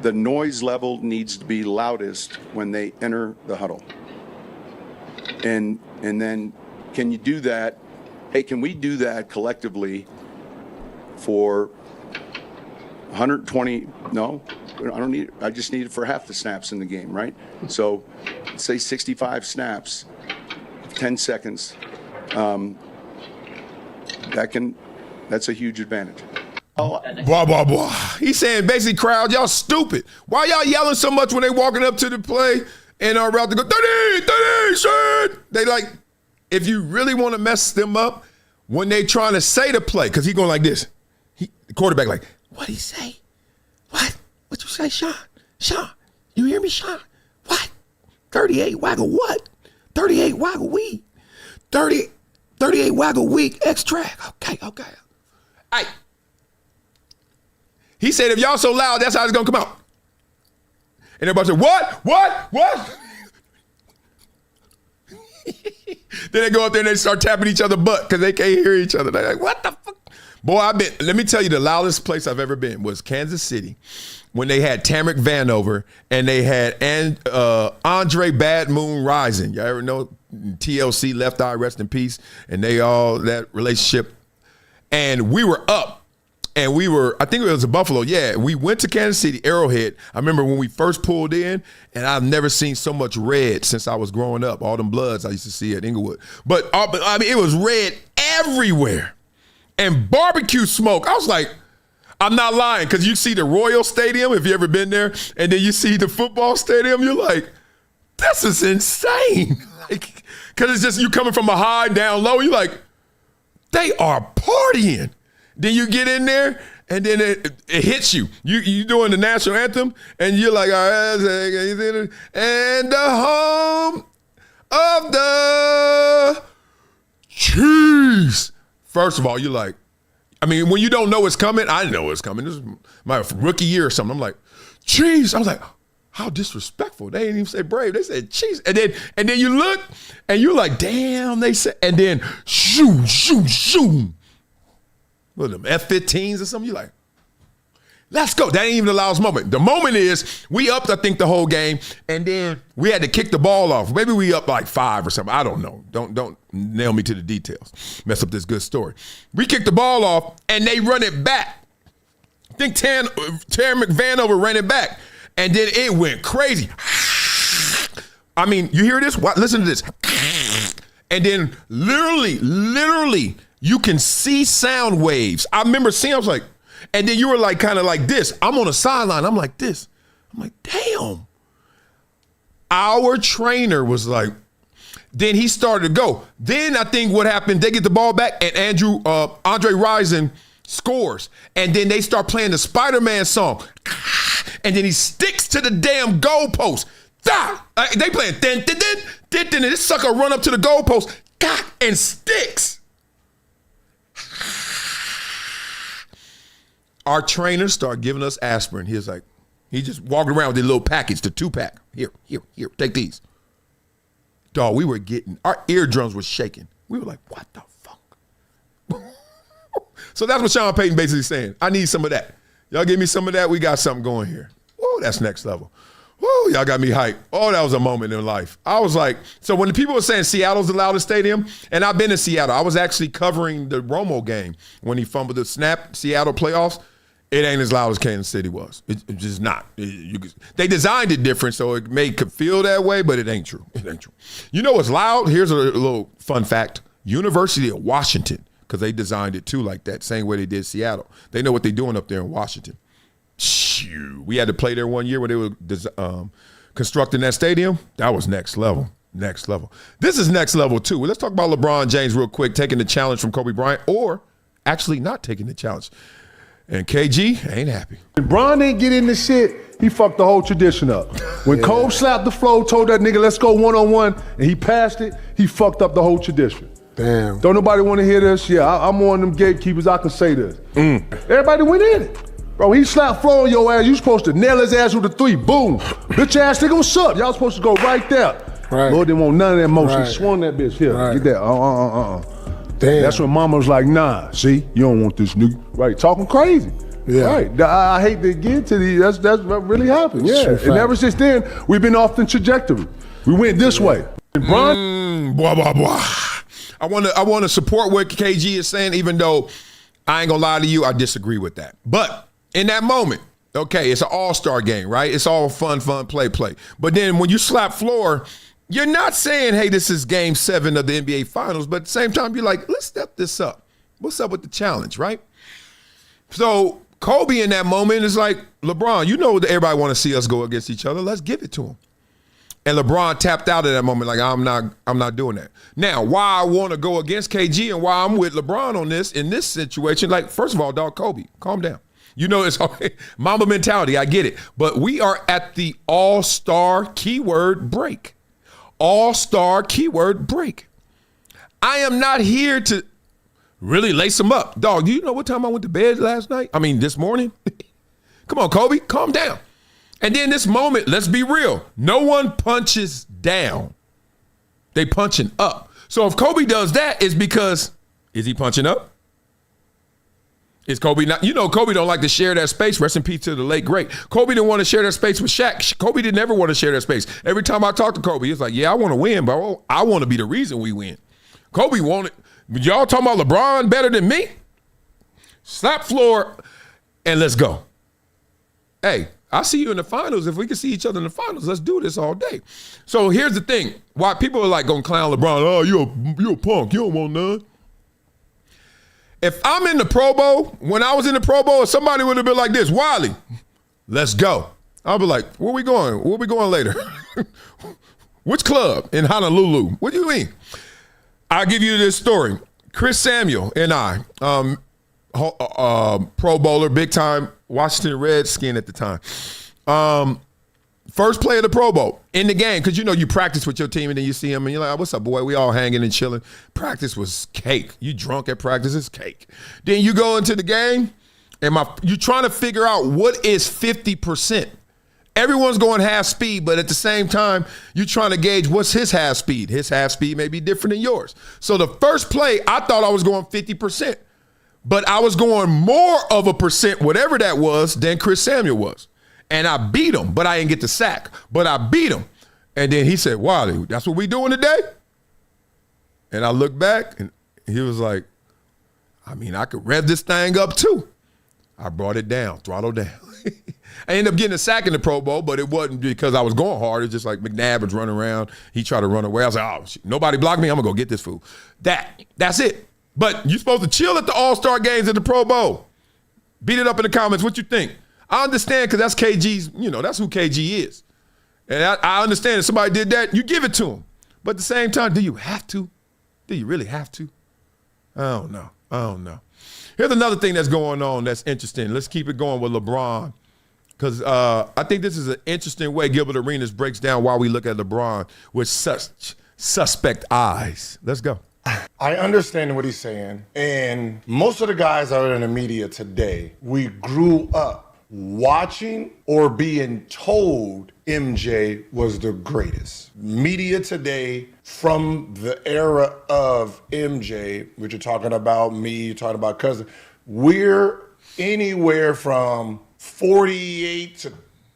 The noise level needs to be loudest when they enter the huddle. And then can you do that? Hey, can we do that collectively for 120? No, I don't need it. I just need it for half the snaps in the game, right? So say 65 snaps, 10 seconds. That's a huge advantage. Blah, blah, blah. He's saying basically, crowd, y'all stupid. Why y'all yelling so much when they walking up to the play and are about to go, 30, shit? They like, if you really want to mess them up, when they trying to say the play, because he going like this. The quarterback like, what'd he say? What? What you say, Sean? Sean, you hear me, Sean? What? 38 waggle what? 38 waggle weed. 38 waggle week X track. Okay. Hey. He said, if y'all so loud, that's how it's going to come out. And everybody said, what? Then they go up there and they start tapping each other's butt because they can't hear each other. They're like, what the fuck? Boy, let me tell you, the loudest place I've ever been was Kansas City when they had Tamrick Vanover and they had Andre Bad Moon Rising. Y'all ever know TLC, Left Eye, Rest in Peace, and they all, that relationship. And we were up. And I think it was a Buffalo. Yeah, we went to Kansas City, Arrowhead. I remember when we first pulled in, and I've never seen so much red since I was growing up. All them Bloods I used to see at Inglewood. But I mean, it was red everywhere. And barbecue smoke. I was like, I'm not lying, because you see the Royal Stadium, if you ever been there, and then you see the football stadium, you're like, this is insane. Like, because it's just you coming from a high down low. You're like, they are partying. Then you get in there, and then it hits you. You doing the national anthem, and you're like, all right, and the home of the Chiefs. First of all, you're like, I mean, when you don't know it's coming, I didn't know it was coming. This is my rookie year or something. I'm like, Chiefs. I was like, how disrespectful. They didn't even say Brave. They said Chiefs. And then you look, and you're like, damn, they said, and then shoom. What are them, F-15s or something? You're like, let's go. That ain't even the loudest moment. The moment is we upped, I think, the whole game, and then we had to kick the ball off. Maybe we up like 5 or something. I don't know. Don't nail me to the details. Mess up this good story. We kicked the ball off, and they run it back. I think Terry McVanover ran it back, and then it went crazy. I mean, you hear this? Listen to this. And then literally, you can see sound waves. I remember seeing, I was like, and then you were like kind of like this. I'm on the sideline. I'm like this. I'm like, damn. Our trainer was like, then he started to go. Then I think what happened, they get the ball back and Andre Rison scores. And then they start playing the Spider-Man song. And then he sticks to the damn goalpost. They playing din. And this sucker run up to the goalpost and sticks. Our trainers start giving us aspirin. He was like, he just walking around with a little package, the 2-pack. Here, take these. Dog, we were our eardrums were shaking. We were like, what the fuck? So that's what Sean Payton basically saying. I need some of that. Y'all give me some of that, we got something going here. Whoa, that's next level. Whoa, y'all got me hyped. Oh, that was a moment in life. I was like, so when the people were saying Seattle's the loudest stadium, and I've been in Seattle, I was actually covering the Romo game when he fumbled the snap, Seattle playoffs. It ain't as loud as Kansas City was. It's just not. They designed it different, so it could feel that way, but it ain't true. It ain't true. You know what's loud? Here's a little fun fact. University of Washington, because they designed it too like that, same way they did Seattle. They know what they're doing up there in Washington. Shoo. We had to play there one year when they were constructing that stadium. That was next level. Next level. This is next level too. Well, let's talk about LeBron James real quick, taking the challenge from Kobe Bryant or actually not taking the challenge. And KG ain't happy. When Bron didn't get in the shit, he fucked the whole tradition up. When Kobe slapped the floor, told that nigga, let's go one-on-one, and he passed it, he fucked up the whole tradition. Damn. Don't nobody want to hear this? Yeah, I'm one of them gatekeepers, I can say this. Everybody went in it. Bro, he slapped floor on your ass, you supposed to nail his ass with a 3, boom. Bitch ass nigga, what's up? Y'all supposed to go right there. Right. Lord didn't want none of that motion. Right. He swung that bitch. Here, Right. get that. Damn. That's when mama was like, nah, see, you don't want this nigga. Right, talking crazy. Yeah. Right, I hate to get to these, that's what really happened, yeah. True And ever since then, we've been off the trajectory. We went this way. Blah, blah, blah. I want to support what KG is saying, even though I ain't gonna lie to you, I disagree with that. But in that moment, okay, it's an all-star game, right? It's all fun, play. But then when you slap floor, you're not saying, hey, this is game 7 of the NBA Finals, but at the same time, you're like, let's step this up. What's up with the challenge, right? So Kobe in that moment is like, LeBron, you know that everybody want to see us go against each other. Let's give it to him. And LeBron tapped out at that moment, like, I'm not doing that. Now, why I want to go against KG and why I'm with LeBron on this, in this situation, like, first of all, dog, Kobe, calm down. You know, it's Mamba mentality, I get it. But we are at the all-star keyword break. All-star keyword break. I am not here to really lace them up. Dog, do you know what time I went to bed last night? I mean, this morning? Come on, Kobe, calm down. And then this moment, let's be real. No one punches down. They punching up. So if Kobe does that, it's because, is he punching up? Is Kobe not? You know, Kobe don't like to share that space. Rest in peace to the late great. Kobe didn't want to share that space with Shaq. Kobe didn't ever want to share that space. Every time I talk to Kobe, he's like, yeah, I want to win, but I want to be the reason we win. Kobe wanted, y'all talking about LeBron better than me? Slap floor and let's go. Hey, I see you in the finals. If we can see each other in the finals, let's do this all day. So here's the thing. Why people are like going to clown LeBron, oh, you a punk. You don't want none. If I'm in the Pro Bowl, when I was in the Pro Bowl, somebody would have been like this, Wiley, let's go. I'll be like, where we going? Where we going later? Which club in Honolulu? What do you mean? I'll give you this story. Chris Samuel and I, Pro Bowler, big time Washington Redskin at the time. First play of the Pro Bowl in the game, because you know you practice with your team and then you see them and you're like, what's up, boy? We all hanging and chilling. Practice was cake. You drunk at practice, it's cake. Then you go into the game and you're trying to figure out what is 50%. Everyone's going half speed, but at the same time, you're trying to gauge what's his half speed. His half speed may be different than yours. So the first play, I thought I was going 50%, but I was going more of a percent, whatever that was, than Chris Samuel was. And I beat him, but I didn't get the sack. But I beat him. And then he said, Wiley, that's what we doing today? And I looked back, and he was like, I mean, I could rev this thing up too. I brought it down, throttled down. I ended up getting a sack in the Pro Bowl, but it wasn't because I was going hard. It's just like McNabb was running around. He tried to run away. I was like, oh, shit, nobody blocked me. I'm going to go get this fool. That's it. But you're supposed to chill at the All-Star games at the Pro Bowl. Beat it up in the comments. What you think? I understand because that's KG's, that's who KG is. And I understand if somebody did that, you give it to him. But at the same time, do you have to? Do you really have to? I don't know. Here's another thing that's going on that's interesting. Let's keep it going with LeBron, because I think this is an interesting way Gilbert Arenas breaks down why we look at LeBron with such suspect eyes. Let's go. I understand what he's saying. And most of the guys out in the media today, we grew up watching or being told MJ was the greatest. Media today, from the era of MJ, which you're talking about me, you're talking about cousin, we're anywhere from 48 to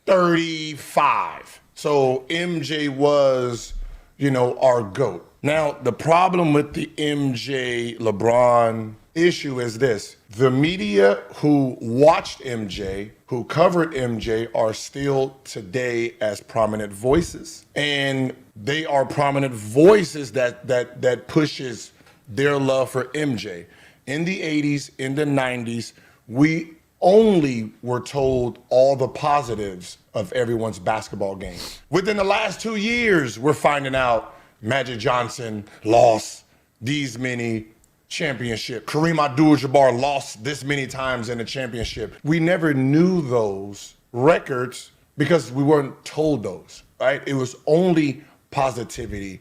35. So MJ was, our GOAT. Now, the problem with the MJ LeBron issue is this. The media who watched MJ, who covered MJ, are still today as prominent voices. And they are prominent voices that pushes their love for MJ. In the 80s, in the 90s, we only were told all the positives of everyone's basketball game. Within the last 2 years, we're finding out Magic Johnson lost these many championships. Kareem Abdul-Jabbar lost this many times in a championship. We never knew those records because we weren't told those, right? It was only positivity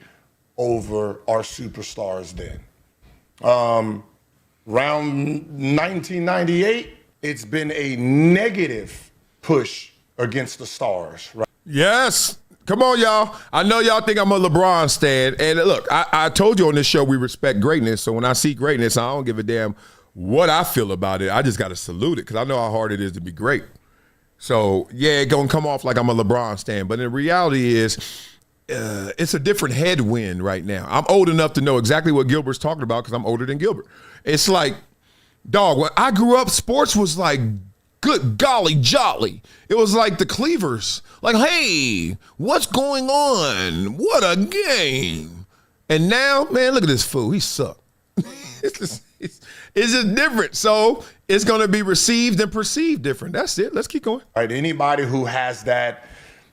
over our superstars then. Around 1998, it's been a negative push against the stars, right? Yes. Come on, y'all. I know y'all think I'm a LeBron stan. And look, I told you on this show we respect greatness. So when I see greatness, I don't give a damn what I feel about it. I just got to salute it because I know how hard it is to be great. So, yeah, it's going to come off like I'm a LeBron stan. But the reality is it's a different headwind right now. I'm old enough to know exactly what Gilbert's talking about because I'm older than Gilbert. It's like, dog, when I grew up, sports was like, good golly jolly. It was like the Cleavers. Like, hey, what's going on? What a game. And now, man, look at this fool. He sucked. It's just different. So it's going to be received and perceived different. That's it. Let's keep going. All right, anybody who has that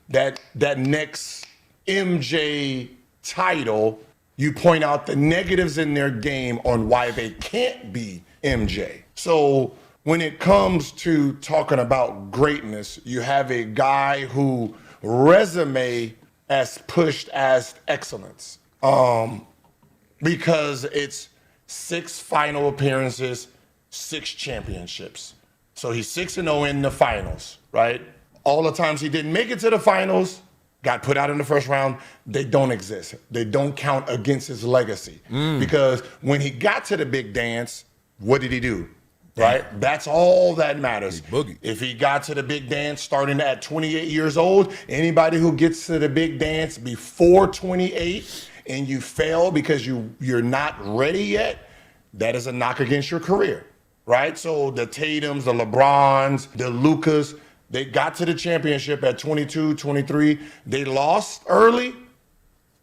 next MJ title, you point out the negatives in their game on why they can't be MJ. So when it comes to talking about greatness, you have a guy who resume as pushed as excellence because it's 6 final appearances, 6 championships. So he's 6-0 in the finals, right? All the times he didn't make it to the finals, got put out in the first round, they don't exist. They don't count against his legacy. Because when he got to the big dance, what did he do? Right? That's all that matters. If he got to the big dance starting at 28 years old, anybody who gets to the big dance before 28 and you fail because you're not ready yet, that is a knock against your career, right? So the Tatums, the LeBrons, the Lukas, they got to the championship at 22, 23. They lost early.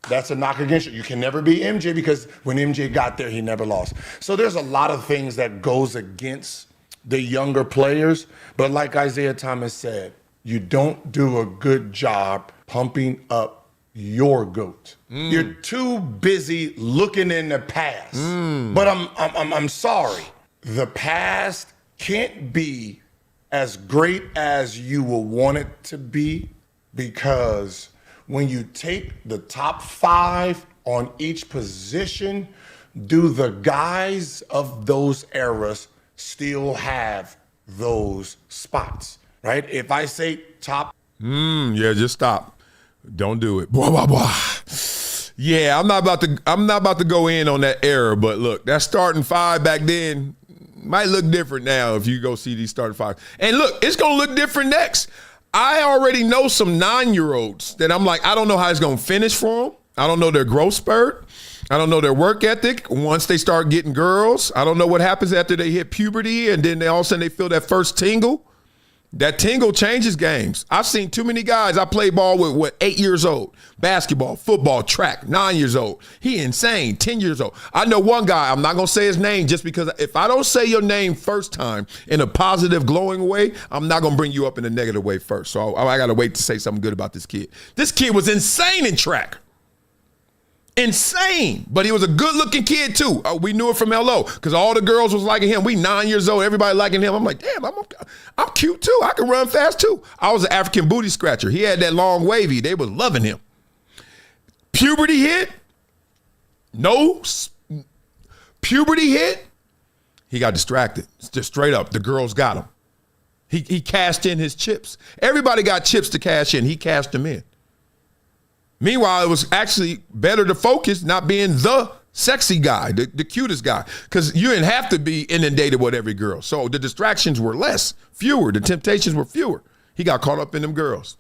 That's a knock against you. You can never be MJ because when MJ got there, he never lost. So there's a lot of things that goes against the younger players. But like Isaiah Thomas said, you don't do a good job pumping up your GOAT. You're too busy looking in the past. But I'm sorry. The past can't be as great as you will want it to be because when you take the top 5 on each position, do the guys of those eras still have those spots, right? If I say top. Yeah, just stop. Don't do it. Blah, blah, blah. Yeah, I'm not about to go in on that era, but look, that starting 5 back then might look different now if you go see these starting 5. And look, it's going to look different next. I already know some 9-year-olds that I'm like, I don't know how it's going to finish for them. I don't know their growth spurt. I don't know their work ethic. Once they start getting girls, I don't know what happens after they hit puberty and then all of a sudden they feel that first tingle. That tingle changes games. I've seen too many guys. I played ball with 8 years old. Basketball, football, track, 9 years old. He insane, 10 years old. I know one guy, I'm not going to say his name just because if I don't say your name first time in a positive, glowing way, I'm not going to bring you up in a negative way first. So I got to wait to say something good about this kid. This kid was insane in track. Insane. But he was a good-looking kid, too. We knew it from LO because all the girls was liking him. We 9 years old, everybody liking him. I'm like, damn, I'm cute, too. I can run fast, too. I was an African booty scratcher. He had that long wavy. They was loving him. Puberty hit. Puberty hit. He got distracted. Just straight up. The girls got him. He cashed in his chips. Everybody got chips to cash in. He cashed them in. Meanwhile, it was actually better to focus not being the sexy guy, the cutest guy, because you didn't have to be inundated with every girl. So the distractions were fewer. The temptations were fewer. He got caught up in them girls.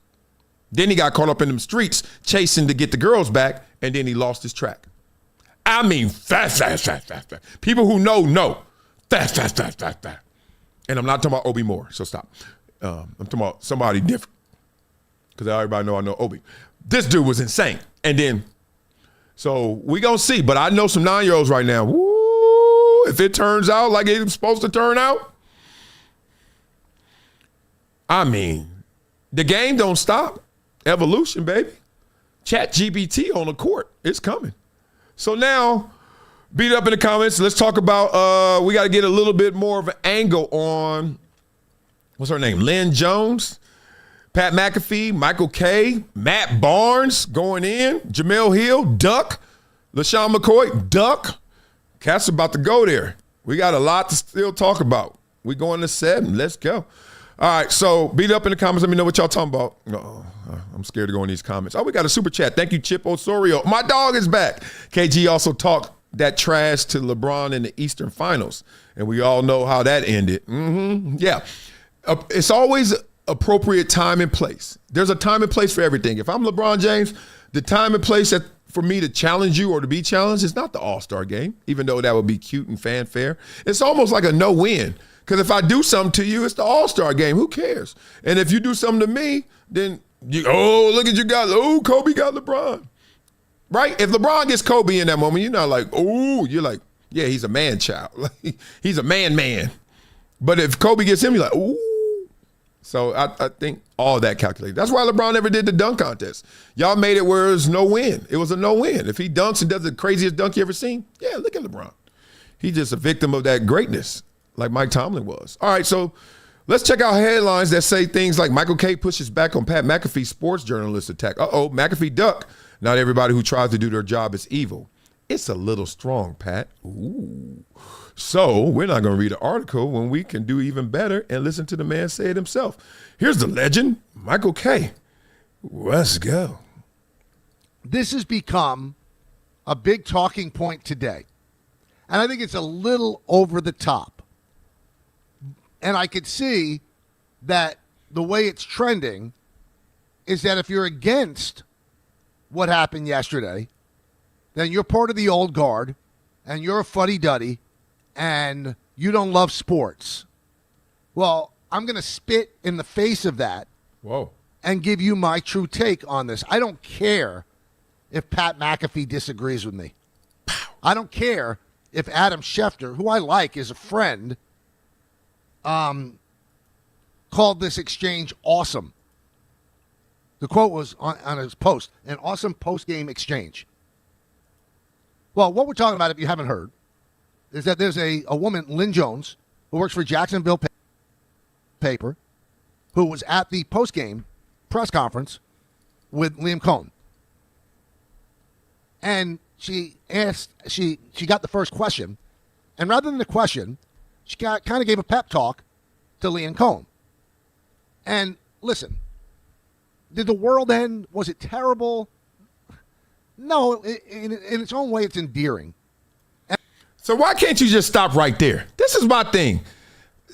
Then he got caught up in them streets chasing to get the girls back, and then he lost his track. I mean, fast. People who know. Fast. And I'm not talking about Obi Moore, so stop. I'm talking about somebody different, because everybody know I know Obi. This dude was insane. And then, so we gonna see. But I know some 9-year-olds right now. Woo, if it turns out like it's supposed to turn out. I mean, the game don't stop. Evolution, baby. ChatGPT on the court. It's coming. So now, beat up in the comments. Let's talk about, we got to get a little bit more of an angle on, what's her name? Lynn Jones, Pat McAfee, Michael Kay, Matt Barnes going in, Jemele Hill, duck, LaShawn McCoy, duck. Cat's about to go there. We got a lot to still talk about. We going to 7. Let's go. All right, so beat up in the comments. Let me know what y'all talking about. Oh, I'm scared to go in these comments. Oh, we got a super chat. Thank you, Chip Osorio. My dog is back. KG also talked that trash to LeBron in the Eastern Finals, and we all know how that ended. Yeah. It's always appropriate time and place. There's a time and place for everything. If I'm LeBron James, the time and place for me to challenge you or to be challenged is not the All-Star game, even though that would be cute and fanfare. It's almost like a no-win. Because if I do something to you, it's the All-Star game. Who cares? And if you do something to me, then look at you guys. Oh, Kobe got LeBron. Right? If LeBron gets Kobe in that moment, you're not like, oh, you're like, yeah, he's a man child. He's a man. But if Kobe gets him, you're like, ooh. So I think all that calculated. That's why LeBron never did the dunk contest. Y'all made it where it was no win. It was a no win. If he dunks and does the craziest dunk you ever seen, yeah, look at LeBron. He's just a victim of that greatness, like Mike Tomlin was. All right, so let's check out headlines that say things like Michael Kay pushes back on Pat McAfee sports journalist attack. McAfee duck. Not everybody who tries to do their job is evil. It's a little strong, Pat. Ooh. So we're not going to read an article when we can do even better and listen to the man say it himself. Here's the legend, Michael Kay. Let's go. This has become a big talking point today. And I think it's a little over the top. And I could see that the way it's trending is that if you're against what happened yesterday, then you're part of the old guard and you're a fuddy-duddy and you don't love sports. Well, I'm going to spit in the face of that. Whoa. And give you my true take on this. I don't care if Pat McAfee disagrees with me. I don't care if Adam Schefter, who I like, is a friend, called this exchange awesome. The quote was on his post, an awesome post-game exchange. Well, what we're talking about, if you haven't heard, is that there's a woman, Lynn Jones, who works for Jacksonville paper, who was at the post-game press conference with Liam Cohen. And she got the first question, and rather than the question, she kind of gave a pep talk to Liam Cohen. And listen, did the world end? Was it terrible? No, in its own way, it's endearing. So why can't you just stop right there? This is my thing.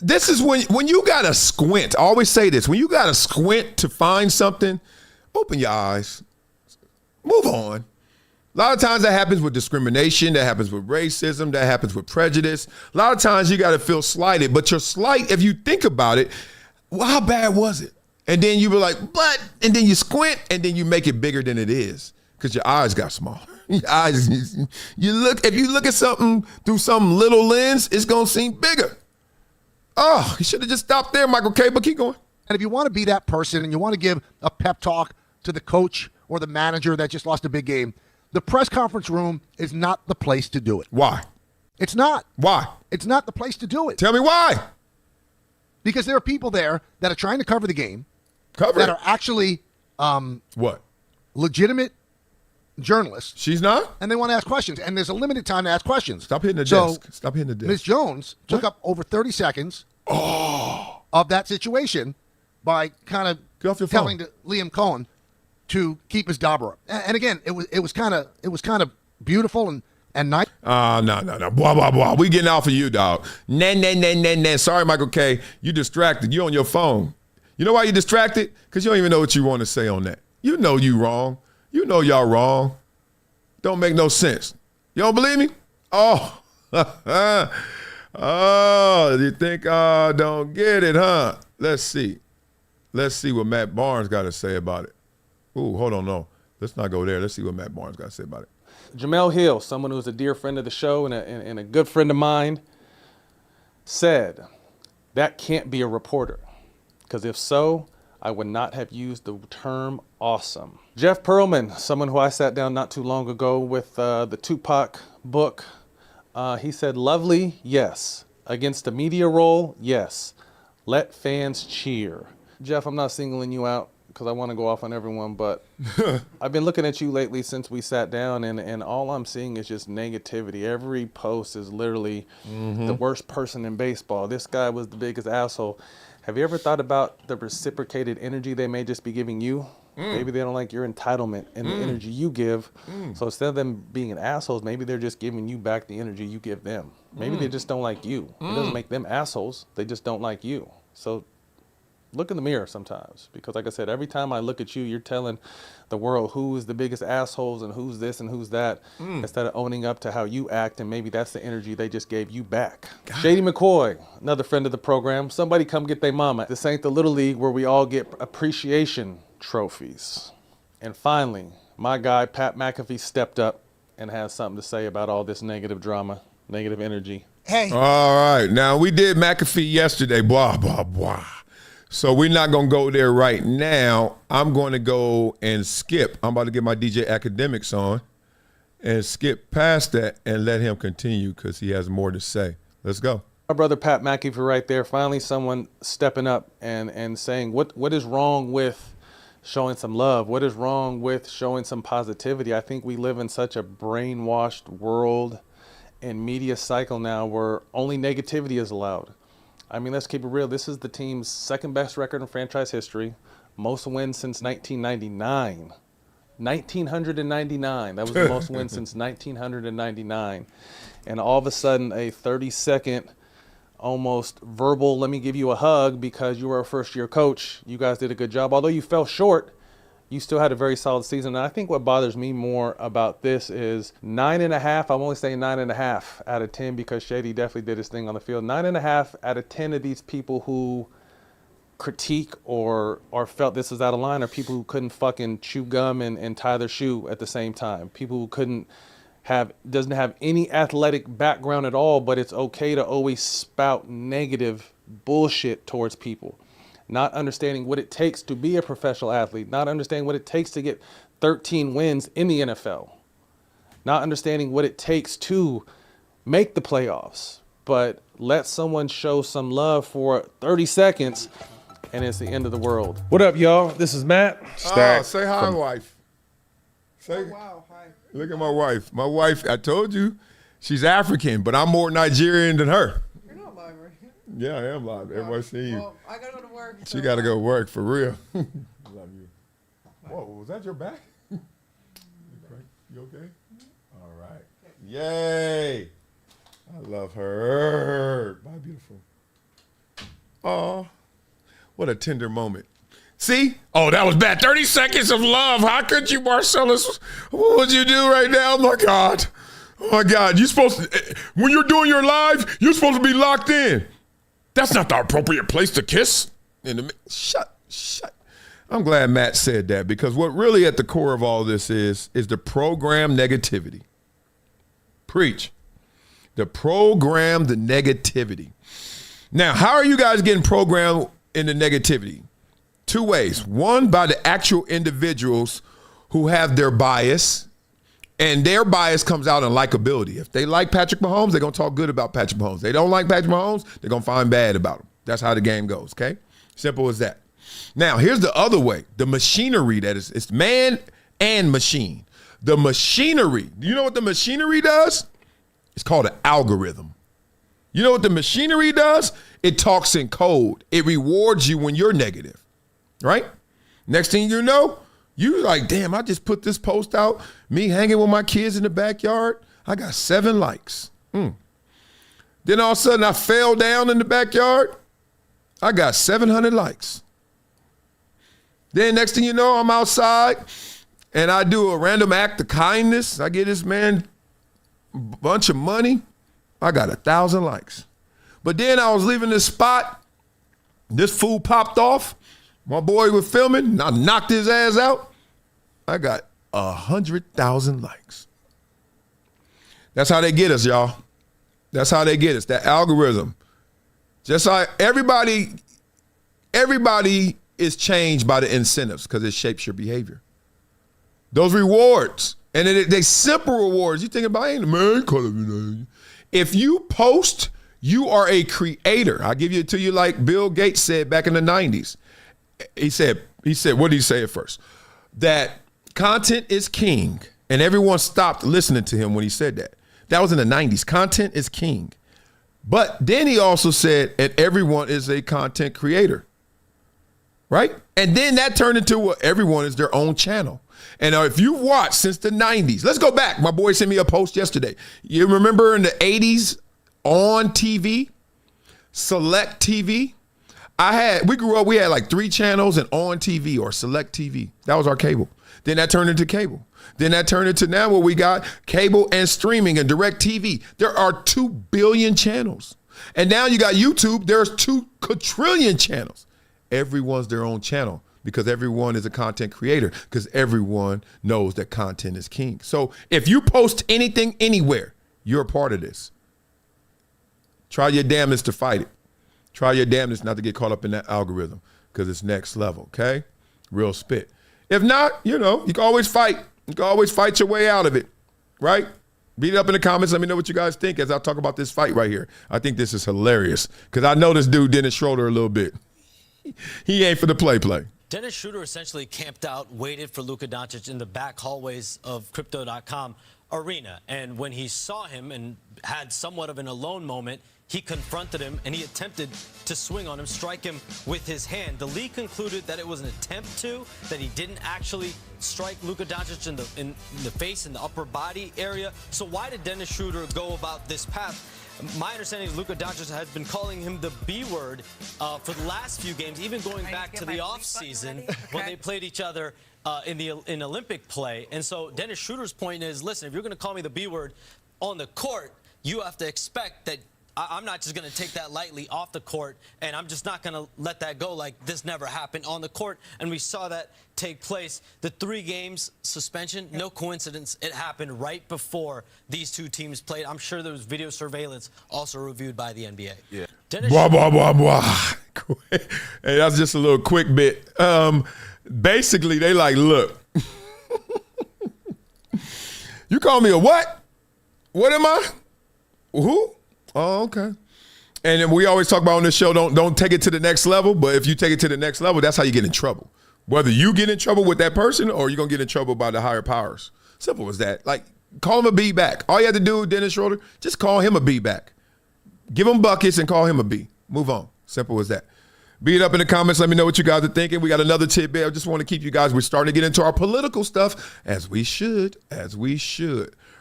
This is when you got to squint. I always say this. When you got to squint to find something, open your eyes. Move on. A lot of times that happens with discrimination. That happens with racism. That happens with prejudice. A lot of times you got to feel slighted. But your slight, if you think about it, well, how bad was it? And then you were like, but, and then you squint, and then you make it bigger than it is because your eyes got smaller. Your eyes, if you look at something through some little lens, it's going to seem bigger. Oh, you should have just stopped there, Michael Kay, but keep going. And if you want to be that person and you want to give a pep talk to the coach or the manager that just lost a big game, the press conference room is not the place to do it. Why? It's not. Why? It's not the place to do it. Tell me why. Because there are people there that are trying to cover the game. That are actually what? Legitimate journalists. She's not? And they want to ask questions. And there's a limited time to ask questions. Stop hitting the desk. Stop hitting the desk. Ms. Jones took up over 30 seconds of that situation by kind of telling Liam Cohen to keep his dauber up. And again, it was kind of beautiful and nice. No. Blah, blah, blah. We getting off of you, dog. Nah. Sorry, Michael Kay. You distracted. You on your phone. You know why you distracted? Because you don't even know what you want to say on that. You know you wrong. You know y'all wrong. Don't make no sense. You don't believe me? Oh. You think I don't get it, huh? Let's see. Let's see what Matt Barnes got to say about it. Ooh, hold on, no. Let's not go there. Let's see what Matt Barnes got to say about it. Jemele Hill, someone who's a dear friend of the show and a good friend of mine, said, that can't be a reporter. Because if so, I would not have used the term awesome. Jeff Pearlman, someone who I sat down not too long ago with the Tupac book, he said, lovely, yes. Against the media role, yes. Let fans cheer. Jeff, I'm not singling you out because I want to go off on everyone, but I've been looking at you lately since we sat down, and all I'm seeing is just negativity. Every post is literally the worst person in baseball. This guy was the biggest asshole. Have you ever thought about the reciprocated energy they may just be giving you? Maybe they don't like your entitlement and the energy you give. So instead of them being assholes, maybe they're just giving you back the energy you give them. Maybe they just don't like you. It doesn't make them assholes. They just don't like you. So look in the mirror sometimes, because like I said, every time I look at you, you're telling the world who is the biggest assholes and who's this and who's that, instead of owning up to how you act, and maybe that's the energy they just gave you back. Shady McCoy, another friend of the program. Somebody come get their mama. This ain't the Little League where we all get appreciation trophies. And finally, my guy Pat McAfee stepped up and has something to say about all this negative drama, negative energy. Hey. All right. Now, we did McAfee yesterday, blah, blah, blah. So we're not going to go there right now. I'm going to go and skip. I'm about to get my DJ Academics on and skip past that and let him continue because he has more to say. Let's go. My brother Pat McAfee right there. Finally, someone stepping up and saying what is wrong with showing some love? What is wrong with showing some positivity? I think we live in such a brainwashed world and media cycle now where only negativity is allowed. I mean, let's keep it real. This is the team's second best record in franchise history, most wins since 1999. 1999. That was the most wins since 1999. And all of a sudden, a 30-second, almost verbal, let me give you a hug because you were a first-year coach. You guys did a good job. Although you fell short, you still had a very solid season. And I think what bothers me more about this is 9.5. I'm only saying 9.5 out of 10 because Shady definitely did his thing on the field. 9.5 out of 10 of these people who critique or felt this was out of line are people who couldn't fucking chew gum and tie their shoe at the same time. People who doesn't have any athletic background at all, but it's okay to always spout negative bullshit towards people. Not understanding what it takes to be a professional athlete, not understanding what it takes to get 13 wins in the NFL, not understanding what it takes to make the playoffs, but let someone show some love for 30 seconds and it's the end of the world. What up, y'all? This is Matt. Say hi, wife. Say, wow, hi. Look at my wife. My wife, I told you, she's African, but I'm more Nigerian than her. Yeah, I am live. Everybody see you. Well, I gotta go to work. She got to go work for real. Love you. Whoa, was that your back? You okay? All right. Yay. I love her. Bye, beautiful. Oh, what a tender moment. See? Oh, that was bad. 30 seconds of love. How could you, Marcellus? What would you do right now? Oh, my God. Oh, my God. You're supposed to, when you're doing your live, you're supposed to be locked in. That's not the appropriate place to kiss. Shut. I'm glad Matt said that because what really at the core of all this is the program negativity. Preach. The program, the negativity. Now, how are you guys getting programmed in the negativity? Two ways. One, by the actual individuals who have their bias, and their bias comes out in likability. If they like Patrick Mahomes, they're going to talk good about Patrick Mahomes. They don't like Patrick Mahomes, they're going to find bad about him. That's how the game goes, okay? Simple as that. Now, here's the other way. The machinery that is, it's man and machine. The machinery, do you know what the machinery does? It's called an algorithm. You know what the machinery does? It talks in code. It rewards you when you're negative, right? Next thing you know, you're like, damn, I just put this post out, me hanging with my kids in the backyard. I got 7 likes. Then all of a sudden I fell down in the backyard. I got 700 likes. Then next thing you know, I'm outside and I do a random act of kindness. I get this man a bunch of money. I got 1,000 likes. But then I was leaving this spot. This fool popped off. My boy was filming, and I knocked his ass out. I got 100,000 likes. That's how they get us, y'all. That's how they get us. That algorithm. Just like everybody is changed by the incentives because it shapes your behavior. Those rewards, and they simple rewards. You think about, ain't man, if you post, you are a creator. I'll give it to you like Bill Gates said back in the 90s. He said, what did he say at first? That content is king. And everyone stopped listening to him when he said that. That was in the 90s. Content is king. But then he also said, and everyone is a content creator. Right? And then that turned into what everyone is their own channel. And if you've watched since the 90s, let's go back. My boy sent me a post yesterday. You remember in the 80s on TV, Select TV? We grew up, we had like 3 channels and on TV or Select TV. That was our cable. Then that turned into cable. Then that turned into now what we got, cable and streaming and direct TV. There are 2 billion channels. And now you got YouTube, there's 2 quadrillion channels. Everyone's their own channel because everyone is a content creator because everyone knows that content is king. So if you post anything anywhere, you're a part of this. Try your damnedest to fight it. Try your damnedest not to get caught up in that algorithm because it's next level, okay? Real spit. If not, you can always fight. You can always fight your way out of it, right? Beat it up in the comments. Let me know what you guys think as I talk about this fight right here. I think this is hilarious because I know this dude, Dennis Schröder, a little bit. He ain't for the play. Dennis Schröder essentially camped out, waited for Luka Dončić in the back hallways of Crypto.com arena. And when he saw him and had somewhat of an alone moment, he confronted him and he attempted to swing on him, strike him with his hand. The league concluded that it was an attempt that he didn't actually strike Luka Dončić in the face, in the upper body area. So why did Dennis Schröder go about this path? My understanding is Luka Dončić has been calling him the B word for the last few games, even going back to the offseason when they played each other in Olympic play. And so Dennis Schröder's point is, listen, if you're going to call me the B word on the court, you have to expect that I'm not just going to take that lightly off the court, and I'm just not going to let that go like this never happened on the court. And we saw that take place. The 3 games suspension, no coincidence. It happened right before these 2 teams played. I'm sure there was video surveillance also reviewed by the NBA. Yeah. Blah, blah, blah, blah. Hey, that's just a little quick bit. Basically, they like, look, you call me a what? What am I? Who? Oh, okay. And then we always talk about on this show, don't take it to the next level. But if you take it to the next level, that's how you get in trouble. Whether you get in trouble with that person or you're going to get in trouble by the higher powers. Simple as that. Like, call him a B back. All you have to do, Dennis Schröder, just call him a B back. Give him buckets and call him a B. Move on. Simple as that. Beat it up in the comments. Let me know what you guys are thinking. We got another tidbit. I just want to keep you guys. We're starting to get into our political stuff as we should.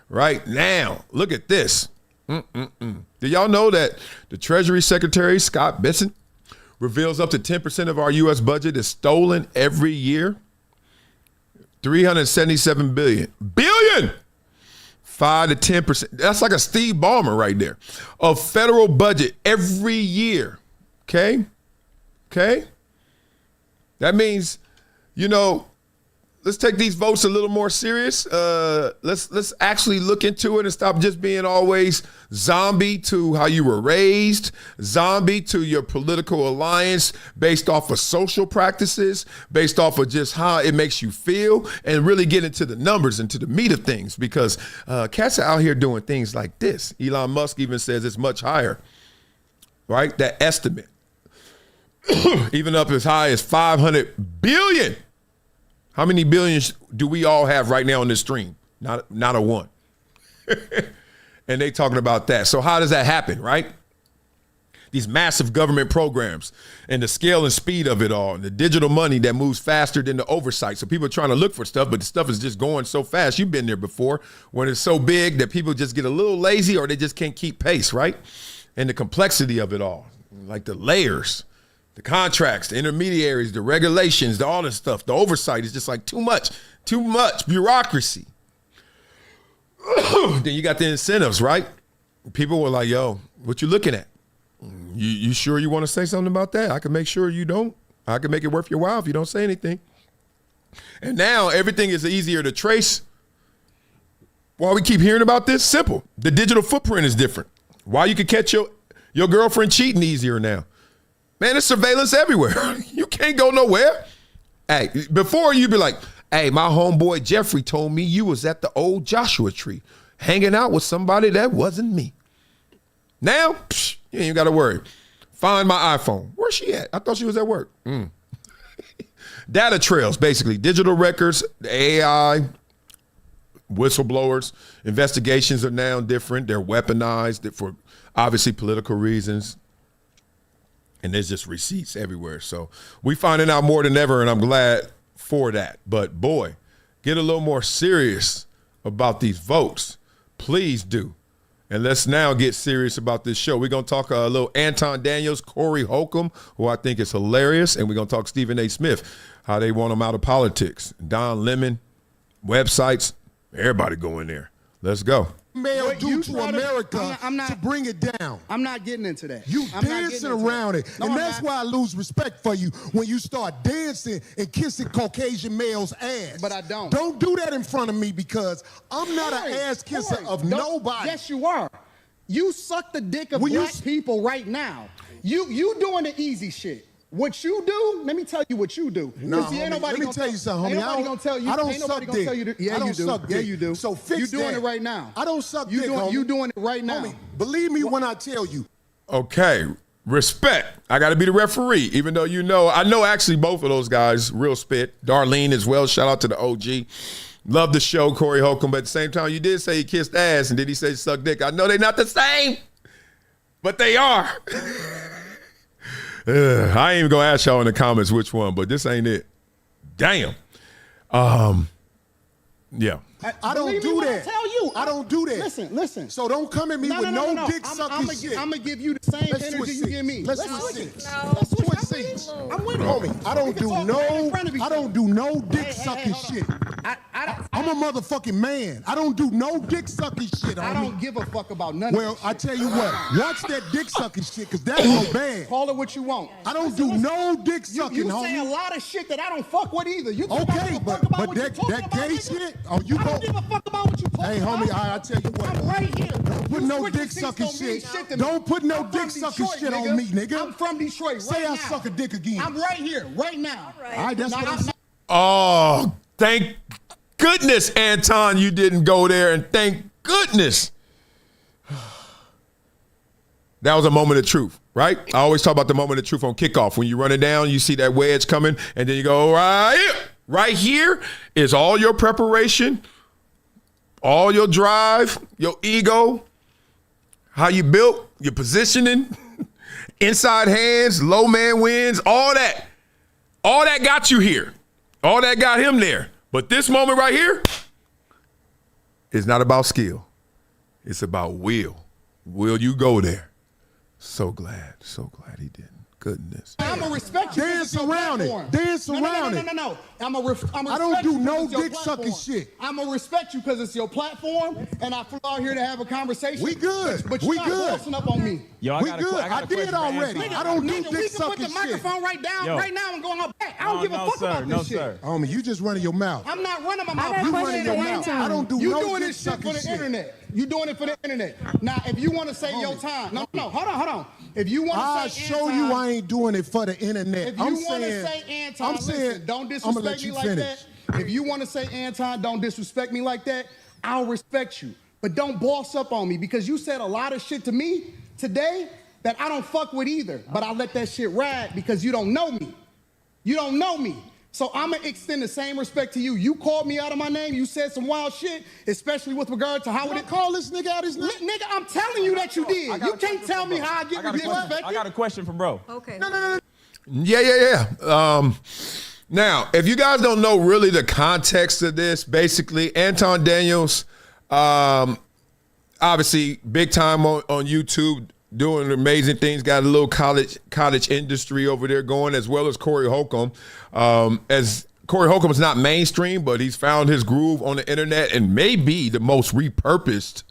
Right now, look at this. Did y'all know that the Treasury Secretary, Scott Bessent, reveals up to 10% of our U.S. budget is stolen every year? $377 billion. 5 to 10%. That's like a Steve Ballmer right there. Of federal budget every year. Okay? That means, let's take these votes a little more serious. Let's actually look into it and stop just being always zombie to how you were raised, zombie to your political alliance based off of social practices, based off of just how it makes you feel, and really get into the numbers and to the meat of things because cats are out here doing things like this. Elon Musk even says it's much higher, right? That estimate. Even up as high as 500 billion. How many billions do we all have right now on this stream? Not a one. And they talking about that. So how does that happen, right? These massive government programs and the scale and speed of it all and the digital money that moves faster than the oversight. So people are trying to look for stuff, but the stuff is just going so fast. You've been there before when it's so big that people just get a little lazy or they just can't keep pace, right? And the complexity of it all, like the layers, the contracts, the intermediaries, the regulations, all this stuff, the oversight is just like too much bureaucracy. Then you got the incentives, right? People were like, yo, what you looking at? You sure you want to say something about that? I can make sure you don't. I can make it worth your while if you don't say anything. And now everything is easier to trace. Why we keep hearing about this? Simple. The digital footprint is different. Why you can catch your girlfriend cheating easier now. Man, there's surveillance everywhere. You can't go nowhere. Hey, before you'd be like, hey, my homeboy Jeffrey told me you was at the old Joshua tree hanging out with somebody that wasn't me. Now, you ain't got to worry. Find my iPhone. Where's she at? I thought she was at work. Data trails, basically. Digital records, the AI, whistleblowers. Investigations are now different. They're weaponized for obviously political reasons. And there's just receipts everywhere. So we finding out more than ever, and I'm glad for that. But boy, get a little more serious about these votes. Please do. And let's now get serious about this show. We're going to talk a little Anton Daniels, Corey Holcomb, who I think is hilarious. And we're going to talk Stephen A. Smith, how they want him out of politics. Don Lemon, websites, everybody go in there. Let's go. Mail due to America to bring it down. I'm not getting into that. You dancing around it. No, and I'm that's not. why I lose respect for you when you start dancing and kissing Caucasian males' ass. But I don't. Don't do that in front of me because I'm not an ass kisser of nobody. Yes, you are. You suck the dick of black people right now. You doing the easy shit. What you do, let me tell you what you do. No, Ain't nobody let me tell you something, homie. Ain't nobody gonna tell you. I don't ain't nobody suck gonna dick. tell you. I don't you do. suck Yeah, dick. you do. So fix You doing that. it right now. I don't suck dick, homie. You doing it right now. Homie, believe me when I tell you. Okay, respect. I got to be the referee, even though I know actually both of those guys, real spit. Darlene as well, shout out to the OG. Love the show, Corey Holcomb, but at the same time, you did say he kissed ass, and did he say suck dick? I know they're not the same, but they are. I ain't even going to ask y'all in the comments which one, but this ain't it. Damn. Yeah. I don't do that. I tell you. I don't do that. Listen. So don't come at me with no dick sucking shit. I'm gonna give you the same energy you give me. Let's switch seats. Switch seats. I'm with it. Homie, I don't do no dick sucking shit. I'm a motherfucking man. I don't do no dick sucking shit, homie. I don't give a fuck about none of Well, this I shit. tell you what, watch that dick sucking shit, because that's so bad. Call it what you want. I don't do no dick sucking, You homie. say a lot of shit that I don't fuck with either. You Okay, but that gay shit, oh, you I don't give a fuck about what you talking Hey, about. homie, I tell you what. I'm right here. Don't put You no switching dick seats sucking don't mean shit. to me. Don't put no I'm dick from sucking Detroit, shit nigga. on me, nigga. I'm from Detroit Say right I now. suck a dick again. I'm right here, right now. All right, that's what I'm saying. Oh, thank goodness, Anton, you didn't go there, and thank goodness. That was a moment of truth, right? I always talk about the moment of truth on kickoff. When you run it down, you see that wedge coming, and then you go, right here. Right here is all your preparation, all your drive, your ego, how you built, your positioning, inside hands, low man wins, all that. All that got you here. All that got him there. But this moment right here is not about skill. It's about will. Will you go there? So glad he didn't. Goodness. I'm gonna respect you. Dance around it. Dance around it. No. I don't do no dick sucking shit. I'm gonna respect you because it's your platform, and I flew out here to have a conversation. We good. But you're We not good. bossing up on me. We good. I did already. I don't do dick We can sucking put the shit. microphone right now and go on back. I don't give a fuck about this shit. Homie, you just running your mouth. I'm not running my mouth. You running your mouth. I don't do You no doing dick this shit for sucking the shit. internet. You doing it for the internet. Now, if you want to say your time, no, hold on. If you want I'll to say show you I ain't doing it for the internet. If you want to say Anton, listen, don't disrespect me like that. If you want to say Anton, don't disrespect me like that, I'll respect you. But don't boss up on me because you said a lot of shit to me today that I don't fuck with either. But I let that shit ride because you don't know me. You don't know me. So I'm going to extend the same respect to you. You called me out of my name. You said some wild shit, especially with regard to how would it call this nigga out his name? Nigga, I'm telling you that you did. You can't tell me how I get respected. I got a question for bro. Okay. No. Yeah. Now, if you guys don't know really the context of this, basically, Anton Daniels, obviously big time on YouTube, doing amazing things, got a little cottage industry over there going, as well as Corey Holcomb. As Corey Holcomb is not mainstream, but he's found his groove on the internet and may be the most repurposed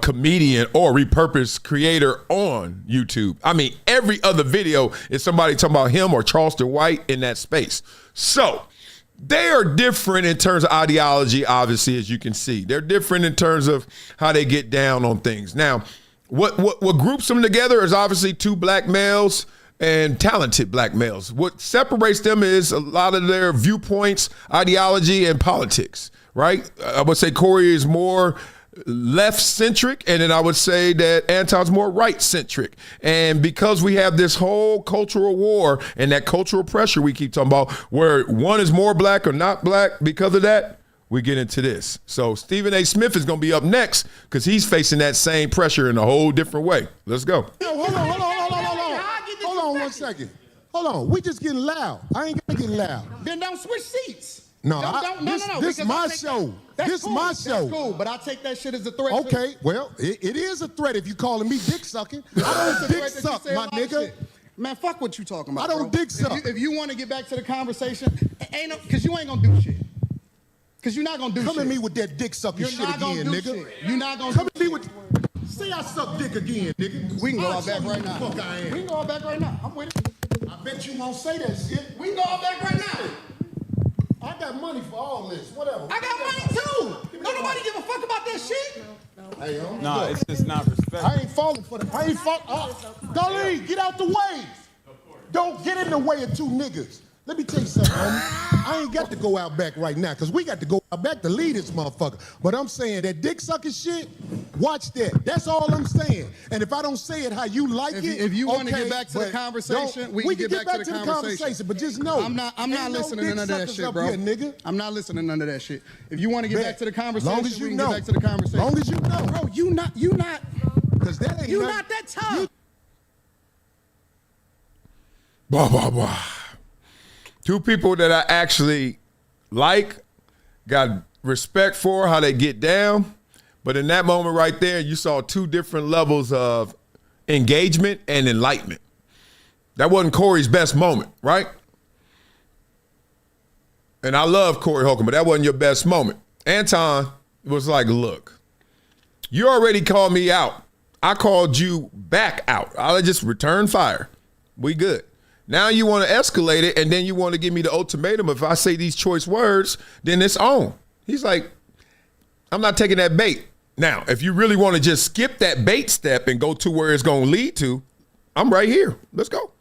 comedian or repurposed creator on YouTube. I mean, every other video is somebody talking about him or Charleston White in that space. So they are different in terms of ideology, obviously, as you can see. They're different in terms of how they get down on things. Now, what groups them together is obviously two black males and talented black males. What separates them is a lot of their viewpoints, ideology, and politics, right? I would say Corey is more left-centric, and then I would say that Anton's more right-centric. And because we have this whole cultural war and that cultural pressure we keep talking about, where one is more black or not black because of that, we get into this. So Stephen A. Smith is going to be up next because he's facing that same pressure in a whole different way. Let's go. Yo, hold on 1 second. Hold on, we just getting loud. I ain't gonna get loud. Then don't switch seats. No, No. This is my show. That's cool, but I take that shit as a threat. Okay, well, it is a threat if you calling me dick sucking. I don't dick suck, my nigga. Man, fuck what you talking about. I don't dick suck. If you want to get back to the conversation, because you ain't gonna do shit. Because you're not gonna do shit. Come at me with that dick sucking shit again, nigga. You're not gonna come at me with. Say I suck dick again, nigga. We can go out back right now. Fuck I am. We can go out back right now. I'm with it. I bet you won't say that shit. We can go out back right now. I got money for all this. Whatever. I got money too. Don't nobody give a fuck about that shit. Hey, no, it's just not respect. I ain't falling for that. I ain't falling. Darlene, get out the way. Don't get in the way of two niggas. Let me tell you something, homie. I ain't got to go out back right now because we got to go out back to lead this motherfucker. But I'm saying that dick sucking shit, watch that. That's all I'm saying. And if I don't say it how you like it, if you want to get back to the conversation, we can get back to the conversation. But just know, I'm not listening to none of that shit, bro. Here, nigga. I'm not listening to none of that shit. If you want to get back to the conversation, long as you we can know. get back to the conversation. Long as you know, bro. You not. Because that ain't. You not that tough. Blah blah blah. Two people that I actually like, got respect for how they get down. But in that moment right there, you saw two different levels of engagement and enlightenment. That wasn't Corey's best moment, right? And I love Corey Holcomb, but that wasn't your best moment. Anton was like, look, you already called me out. I called you back out. I'll just return fire. We good. Now you want to escalate it, and then you want to give me the ultimatum. If I say these choice words, then it's on. He's like, I'm not taking that bait. Now, if you really want to just skip that bait step and go to where it's going to lead to, I'm right here. Let's go.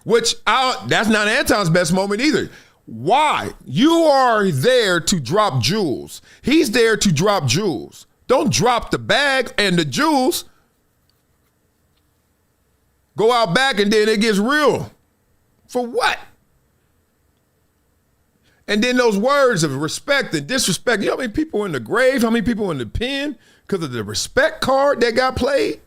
That's not Anton's best moment either. Why? You are there to drop jewels. He's there to drop jewels. Don't drop the bag and the jewels. Go out back and then it gets real. For what? And then those words of respect and disrespect. You know how many people in the grave? How many people in the pen because of the respect card that got played?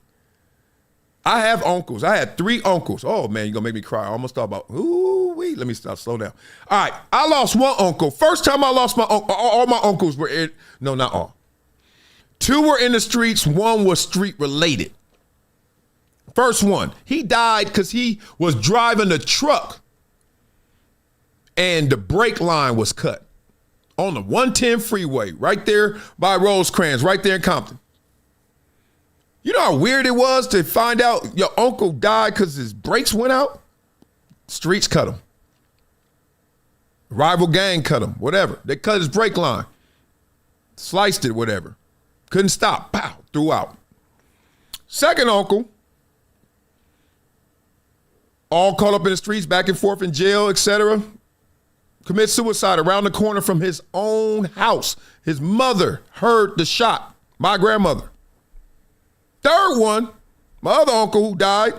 I have uncles. I had 3 uncles. Oh, man, you're going to make me cry. I almost thought about, let me stop, slow down. All right, I lost one uncle. First time I lost my uncle, all my uncles were in, no, not all. 2 were in the streets. 1 was street related. First one, he died because he was driving a truck and the brake line was cut on the 110 freeway right there by Rosecrans, right there in Compton. You know how weird it was to find out your uncle died because his brakes went out? Streets cut him. Rival gang cut him, whatever. They cut his brake line, sliced it, whatever. Couldn't stop, pow, threw out. Second uncle, all caught up in the streets, back and forth in jail, etc. Commit suicide around the corner from his own house. His mother heard the shot, my grandmother. Third one, my other uncle who died,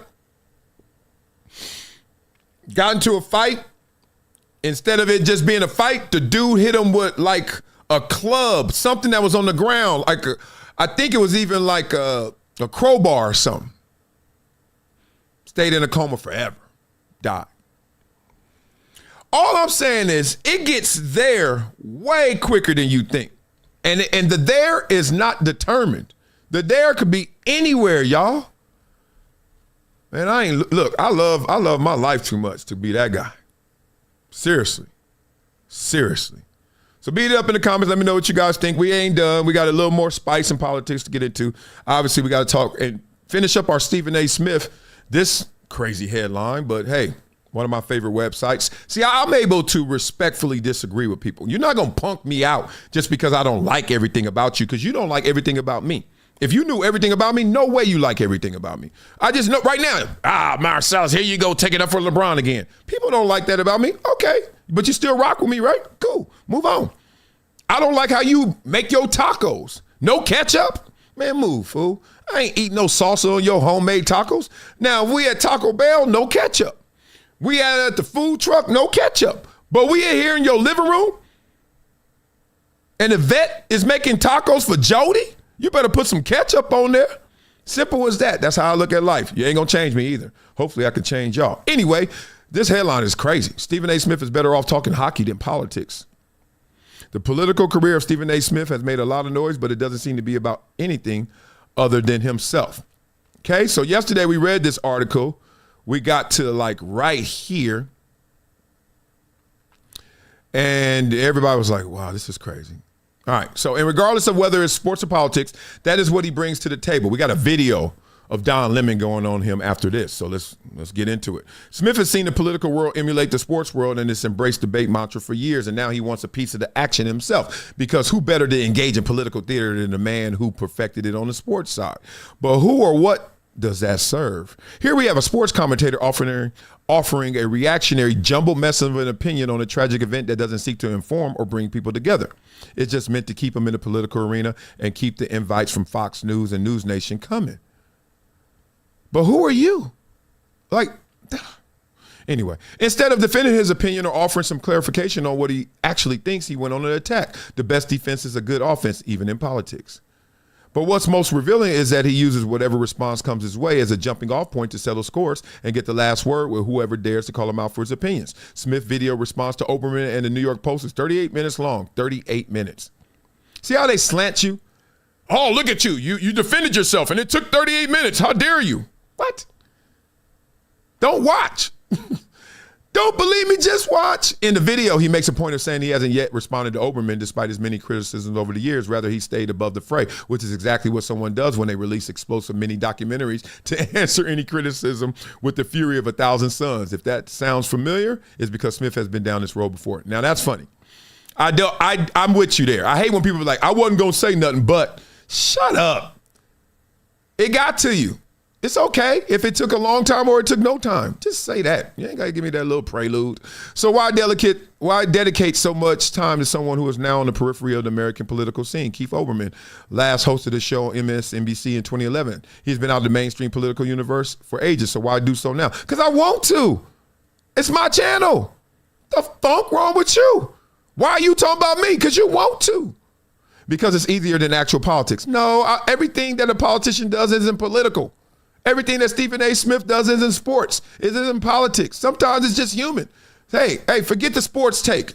got into a fight. Instead of it just being a fight, the dude hit him with like a club, something that was on the ground. I think it was even like a crowbar or something. Stayed in a coma forever. Died. All I'm saying is it gets there way quicker than you think. And the there is not determined. The there could be anywhere, y'all. Man, I love my life too much to be that guy. Seriously. So beat it up in the comments. Let me know what you guys think. We ain't done. We got a little more spice and politics to get into. Obviously, we got to talk and finish up our Stephen A. Smith. This crazy headline, but hey, one of my favorite websites. See, I'm able to respectfully disagree with people. You're not going to punk me out just because I don't like everything about you, because you don't like everything about me. If you knew everything about me, no way you like everything about me. I just know right now, Marcellus, here you go, take it up for LeBron again. People don't like that about me. Okay, but you still rock with me, right? Cool, move on. I don't like how you make your tacos. No ketchup? Man, move, fool. I ain't eating no salsa on your homemade tacos. Now, if we at Taco Bell, no ketchup. We at the food truck, no ketchup. But we here in your living room, and the vet is making tacos for Jody? You better put some ketchup on there. Simple as that. That's how I look at life. You ain't gonna change me either. Hopefully I can change y'all. Anyway, this headline is crazy. Stephen A. Smith is better off talking hockey than politics. The political career of Stephen A. Smith has made a lot of noise, but it doesn't seem to be about anything other than himself. Okay, so yesterday we read this article. We got to like right here, and everybody was like, wow, this is crazy. All right, so and regardless of whether it's sports or politics, that is what he brings to the table. We got a video of Don Lemon going on him after this, so let's get into it. Smith has seen the political world emulate the sports world and it's embraced debate mantra for years, and now he wants a piece of the action himself, because who better to engage in political theater than the man who perfected it on the sports side? But who or what does that serve? Here we have a sports commentator offering a reactionary jumbled mess of an opinion on a tragic event that doesn't seek to inform or bring people together. It's just meant to keep them in the political arena and keep the invites from Fox News and News Nation coming. But who are you? Like, anyway, instead of defending his opinion or offering some clarification on what he actually thinks, he went on an attack. The best defense is a good offense, even in politics. But what's most revealing is that he uses whatever response comes his way as a jumping off point to settle scores and get the last word with whoever dares to call him out for his opinions. Smith's video response to Oberman and the New York Post is 38 minutes long. 38 minutes. See how they slant you? Oh, look at you. You defended yourself and it took 38 minutes. How dare you? What? Don't watch. Don't believe me, just watch. In the video, he makes a point of saying he hasn't yet responded to Oberman despite his many criticisms over the years. Rather, he stayed above the fray, which is exactly what someone does when they release explosive mini documentaries to answer any criticism with the fury of 1,000 suns. If that sounds familiar, it's because Smith has been down this road before. Now, that's funny. I'm with you there. I hate when people are like, I wasn't going to say nothing, but shut up. It got to you. It's okay if it took a long time or it took no time. Just say that. You ain't got to give me that little prelude. So why dedicate so much time to someone who is now on the periphery of the American political scene? Keith Olbermann last hosted a show on MSNBC in 2011. He's been out of the mainstream political universe for ages, so why do so now? Because I want to. It's my channel. The fuck wrong with you? Why are you talking about me? Because you want to. Because it's easier than actual politics. No, everything that a politician does isn't political. Everything that Stephen A. Smith does isn't sports. It isn't politics. Sometimes it's just human. Hey, forget the sports take.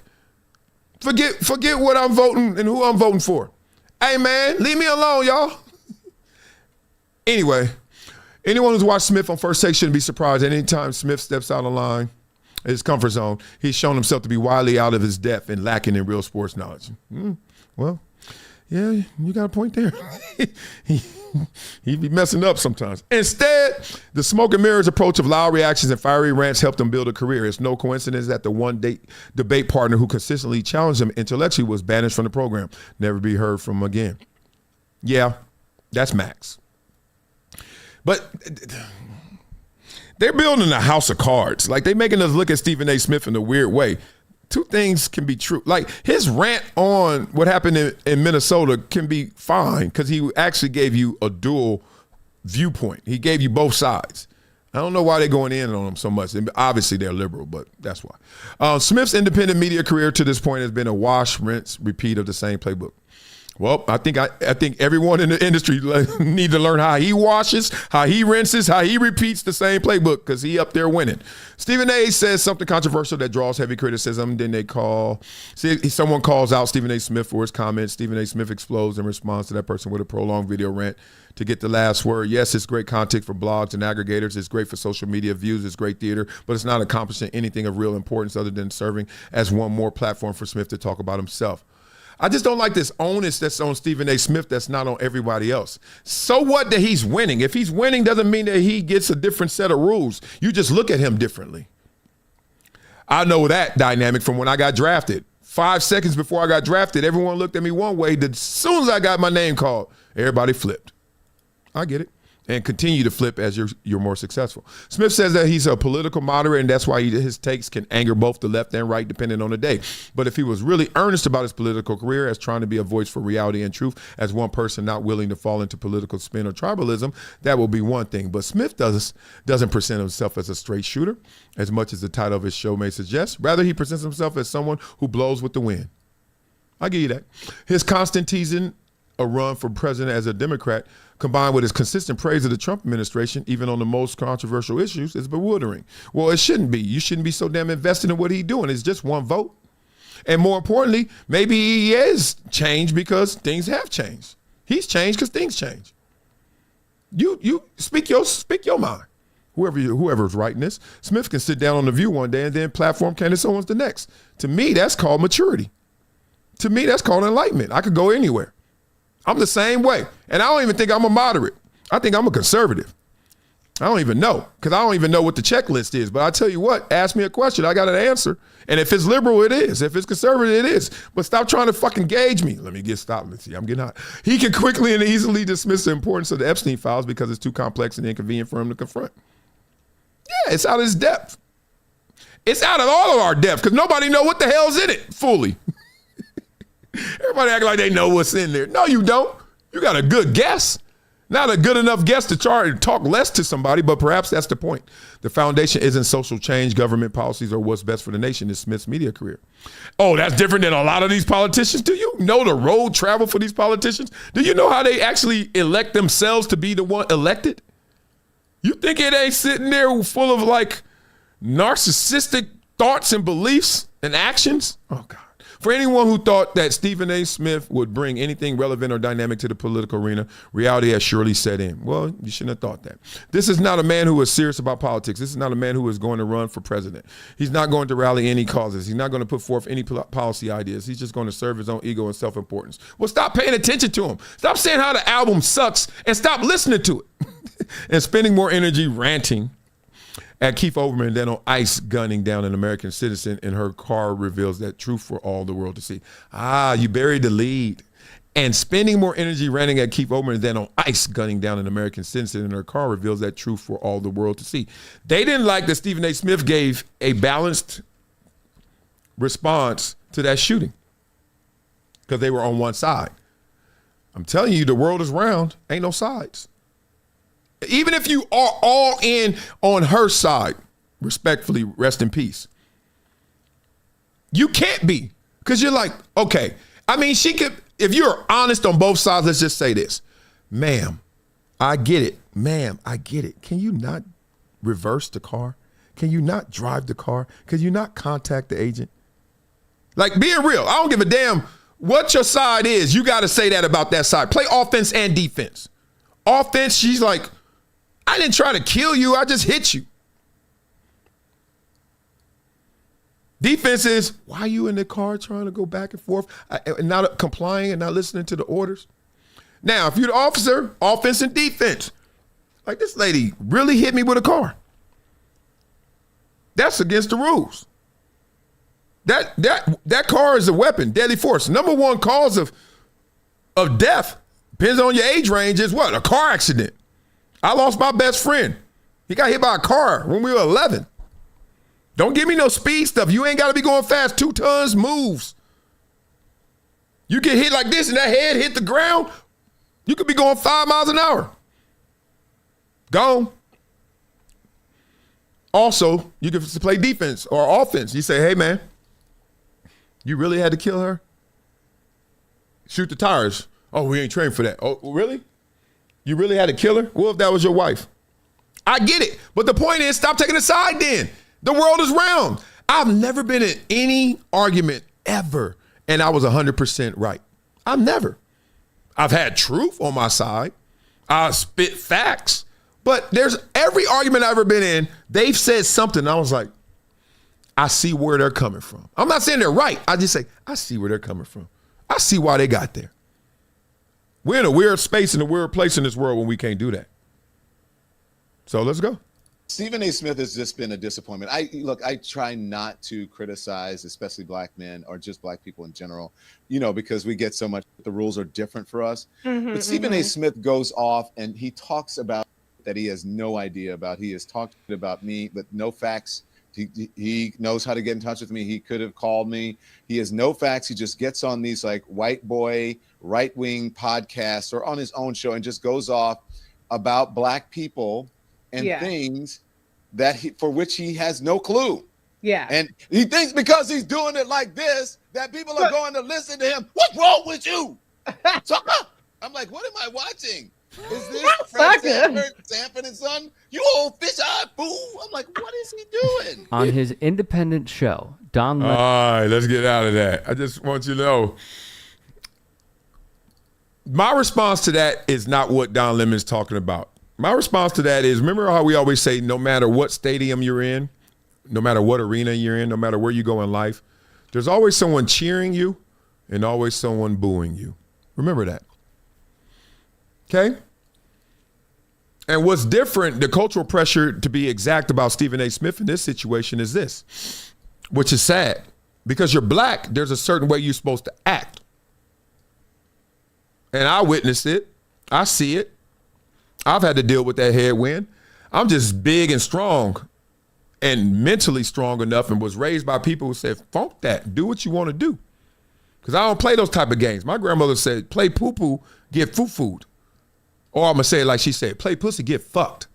Forget what I'm voting and who I'm voting for. Hey, man, leave me alone, y'all. Anyway, anyone who's watched Smith on First Take shouldn't be surprised. Anytime Smith steps out of line, his comfort zone, he's shown himself to be wildly out of his depth and lacking in real sports knowledge. Well, yeah, you got a point there. He'd be messing up sometimes. Instead, the smoke and mirrors approach of loud reactions and fiery rants helped him build a career. It's no coincidence that the one debate partner who consistently challenged him intellectually was banished from the program, never be heard from again. Yeah, that's Max. But they're building a house of cards. Like, they making us look at Stephen A. Smith in a weird way. Two things can be true. Like, his rant on what happened in Minnesota can be fine because he actually gave you a dual viewpoint. He gave you both sides. I don't know why they're going in on him so much. Obviously, they're liberal, but that's why. Smith's independent media career to this point has been a wash, rinse, repeat of the same playbook. Well, I think everyone in the industry need to learn how he washes, how he rinses, how he repeats the same playbook because he up there winning. Stephen A. says something controversial that draws heavy criticism. Then someone calls out Stephen A. Smith for his comments. Stephen A. Smith explodes in response to that person with a prolonged video rant to get the last word. Yes, it's great content for blogs and aggregators. It's great for social media views. It's great theater, but it's not accomplishing anything of real importance other than serving as one more platform for Smith to talk about himself. I just don't like this onus that's on Stephen A. Smith that's not on everybody else. So what that he's winning? If he's winning doesn't mean that he gets a different set of rules. You just look at him differently. I know that dynamic from when I got drafted. 5 seconds before I got drafted, everyone looked at me one way. As soon as I got my name called, everybody flipped. I get it. And continue to flip as you're more successful. Smith says that he's a political moderate, and that's why his takes can anger both the left and right, depending on the day. But if he was really earnest about his political career as trying to be a voice for reality and truth, as one person not willing to fall into political spin or tribalism, that will be one thing. But Smith doesn't present himself as a straight shooter, as much as the title of his show may suggest. Rather, he presents himself as someone who blows with the wind. I'll give you that. His constant teasing a run for president as a Democrat, combined with his consistent praise of the Trump administration, even on the most controversial issues, is bewildering. Well, it shouldn't be. You shouldn't be so damn invested in what he's doing. It's just one vote. And more importantly, maybe he is changed because things have changed. He's changed because things change. You speak your mind. Whoever's writing this, Smith can sit down on The View one day and then platform Candace Owens the next. To me, that's called maturity. To me, that's called enlightenment. I could go anywhere. I'm the same way. And I don't even think I'm a moderate. I think I'm a conservative. I don't even know, because I don't even know what the checklist is. But I tell you what, ask me a question, I got an answer. And if it's liberal, it is. If it's conservative, it is. But stop trying to fucking gauge me. Let me get stopped. Let's see, I'm getting hot. He can quickly and easily dismiss the importance of the Epstein files because it's too complex and inconvenient for him to confront. Yeah, it's out of his depth. It's out of all of our depth, because nobody know what the hell's in it fully. Everybody act like they know what's in there. No, you don't. You got a good guess. Not a good enough guess to try to talk less to somebody, but perhaps that's the point. The foundation isn't social change, government policies, or what's best for the nation. It's Smith's media career. Oh, that's different than a lot of these politicians? Do you know the road travel for these politicians? Do you know how they actually elect themselves to be the one elected? You think it ain't sitting there full of like narcissistic thoughts and beliefs and actions? Oh, God. For anyone who thought that Stephen A. Smith would bring anything relevant or dynamic to the political arena, reality has surely set in. Well, you shouldn't have thought that. This is not a man who is serious about politics. This is not a man who is going to run for president. He's not going to rally any causes. He's not going to put forth any policy ideas. He's just going to serve his own ego and self-importance. Well, stop paying attention to him. Stop saying how the album sucks and stop listening to it. And spending more energy ranting at Keith Olbermann than on ICE gunning down an American citizen in her car reveals that truth for all the world to see. Ah, you buried the lead. And spending more energy ranting at Keith Olbermann than on ICE gunning down an American citizen in her car reveals that truth for all the world to see. They didn't like that Stephen A. Smith gave a balanced response to that shooting because they were on one side. I'm telling you, the world is round. Ain't no sides. Even if you are all in on her side, respectfully, rest in peace. You can't be, because you're like, okay. I mean, she could, if you're honest on both sides, let's just say this. Ma'am, I get it. Ma'am, I get it. Can you not reverse the car? Can you not drive the car? Can you not contact the agent? Like, being real, I don't give a damn what your side is. You got to say that about that side. Play offense and defense. Offense, she's like, I didn't try to kill you. I just hit you. Defense is, why are you in the car trying to go back and forth and not complying and not listening to the orders? Now, if you're the officer, offense and defense. Like, this lady really hit me with a car. That's against the rules. That car is a weapon, deadly force. Number one cause of death, depends on your age range, is what? A car accident. I lost my best friend. He got hit by a car when we were 11. Don't give me no speed stuff. You ain't got to be going fast. 2 tons moves. You get hit like this and that head hit the ground, you could be going 5 miles an hour. Gone. Also, you can play defense or offense. You say, hey, man, you really had to kill her? Shoot the tires. Oh, we ain't trained for that. Oh, really? You really had to kill her? What if that was your wife? I get it. But the point is, stop taking a side then. The world is round. I've never been in any argument ever, and I was 100% right. I've had truth on my side. I spit facts. But there's every argument I've ever been in, they've said something. I was like, I see where they're coming from. I'm not saying they're right. I just say, I see where they're coming from. I see why they got there. We're in a weird space and a weird place in this world when we can't do that. So let's go. Stephen A. Smith has just been a disappointment. I try not to criticize, especially black men or just black people in general, because we get so much. The rules are different for us. But Stephen A. Smith goes off and he talks about that he has no idea about. He has talked about me, but no facts. He knows how to get in touch with me. He could have called me. He has no facts. He just gets on these like white boy, right wing podcasts or on his own show and just goes off about black people and things that for which he has no clue. Yeah. And he thinks because he's doing it like this, that people are going to listen to him. What's wrong with you? I'm like, what am I watching? Is this Fred Sanford and Son? You old fish-eyed fool. I'm like, what is he doing? On his independent show, Don All right, let's get out of that. I just want you to know, my response to that is not what Don Lemon's talking about. My response to that is, remember how we always say, no matter what stadium you're in, no matter what arena you're in, no matter where you go in life, there's always someone cheering you and always someone booing you. Remember that. Okay? And what's different, the cultural pressure to be exact about Stephen A. Smith in this situation is this, which is sad. Because you're black, there's a certain way you're supposed to act. And I witnessed it. I see it. I've had to deal with that headwind. I'm just big and strong and mentally strong enough and was raised by people who said, funk that, do what you want to do. Because I don't play those type of games. My grandmother said, play poo-poo, get foo-fooed. Or I'm going to say it like she said, play pussy, get fucked.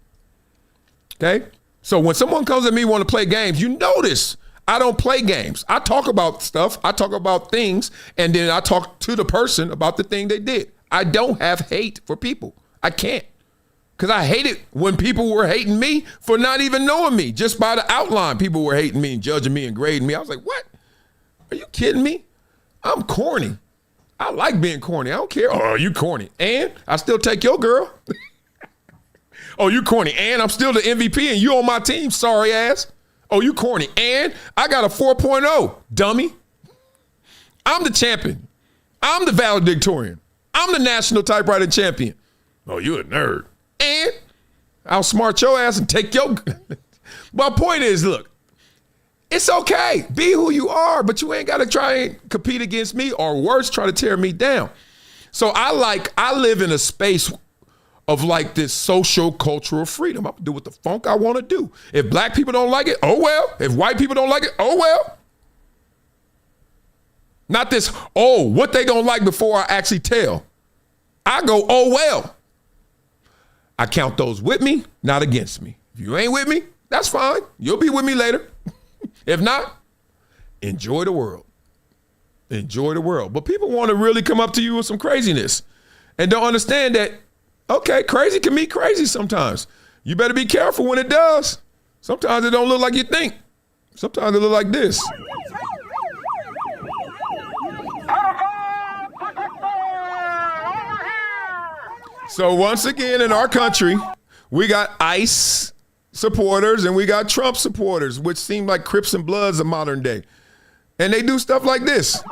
Okay? So when someone comes at me want to play games, you notice I don't play games. I talk about stuff. I talk about things. And then I talk to the person about the thing they did. I don't have hate for people. I can't. Because I hated when people were hating me for not even knowing me. Just by the outline, people were hating me and judging me and grading me. I was like, what? Are you kidding me? I'm corny. I like being corny. I don't care. Oh, you corny. And I still take your girl. Oh, you corny. And I'm still the MVP and you on my team, sorry ass. Oh, you corny. And I got a 4.0, dummy. I'm the champion. I'm the valedictorian. I'm the national typewriter champion. Oh, you a nerd. And I'll smart your ass and take your... My point is, look, it's okay. Be who you are, but you ain't got to try and compete against me or worse, try to tear me down. So I live in a space of like this social cultural freedom. I'm going to do what the funk I want to do. If black people don't like it, oh well. If white people don't like it, oh well. Not this, oh, what they going to like before I actually tell. I go, oh well. I count those with me, not against me. If you ain't with me, that's fine. You'll be with me later. If not, enjoy the world. Enjoy the world. But people want to really come up to you with some craziness and don't understand that, okay, crazy can meet crazy sometimes. You better be careful when it does. Sometimes it don't look like you think. Sometimes it look like this. So once again in our country, we got ICE supporters and we got Trump supporters, which seem like Crips and Bloods of modern day. And they do stuff like this.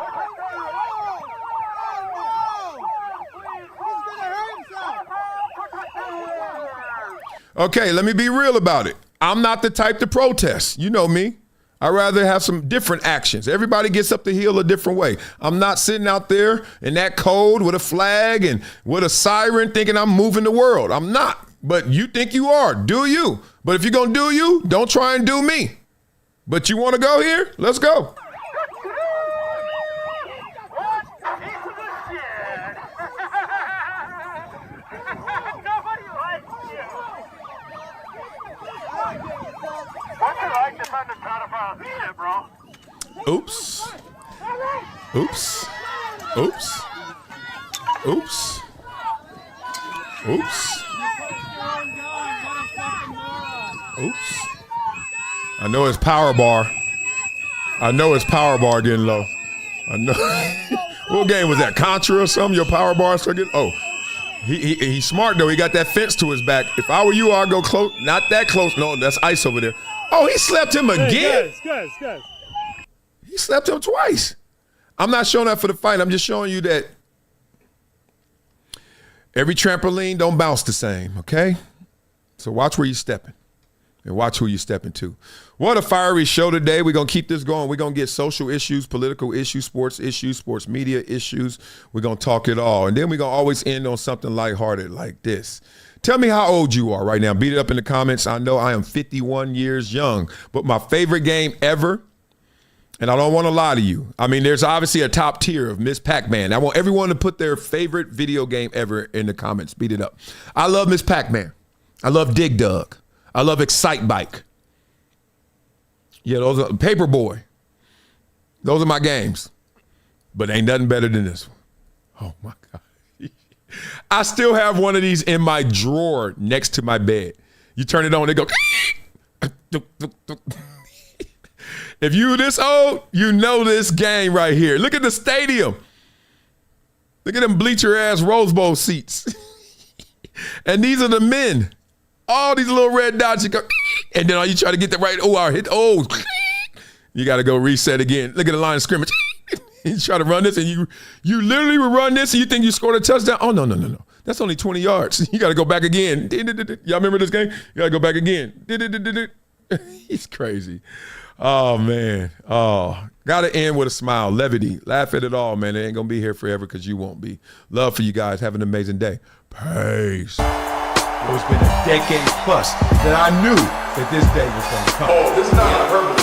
Okay, let me be real about it. I'm not the type to protest. You know me. I'd rather have some different actions. Everybody gets up the hill a different way. I'm not sitting out there in that cold with a flag and with a siren thinking I'm moving the world. I'm not. But you think you are. Do you. But if you're going to do you, don't try and do me. But you want to go here? Let's go. Oops. Oops. Oops. Oops. Oops. Oops. I know his power bar. I know his power bar getting low. I know. What game was that? Contra or something? Your power bar start getting... Oh. He's smart, though. He got that fence to his back. If I were you, I'd go close. Not that close. No, that's ice over there. Oh, he slept him again? Guys. He slept him twice. I'm not showing that for the fight. I'm just showing you that every trampoline don't bounce the same, okay? So watch where you're stepping. and watch who you step into. What a fiery show today. We're going to keep this going. We're going to get social issues, political issues, sports media issues. We're going to talk it all. And then we're going to always end on something lighthearted like this. Tell me how old you are right now. Beat it up in the comments. I know I am 51 years young, but my favorite game ever, and I don't want to lie to you. I mean, there's obviously a top tier of Miss Pac-Man. I want everyone to put their favorite video game ever in the comments. Beat it up. I love Miss Pac-Man. I love Dig Dug. I love Excite Bike. Yeah, those are Paperboy. Those are my games. But ain't nothing better than this one. Oh my God. I still have one of these in my drawer next to my bed. You turn it on, it go. If you this old, you know this game right here. Look at the stadium. Look at them bleacher ass Rose Bowl seats. And these are the men. All these little red dots, you go, and then all you try to get the right, I hit, you got to go reset again. Look at the line of scrimmage. You try to run this, and you literally will run this, and you think you scored a touchdown. Oh, no. That's only 20 yards. You got to go back again. Y'all remember this game? You got to go back again. He's crazy. Oh, man. Oh, got to end with a smile. Levity. Laugh at it all, man. It ain't going to be here forever because you won't be. Love for you guys. Have an amazing day. Peace. It's been a decade plus that I knew that this day was going to come. Oh, this is not hyperbole.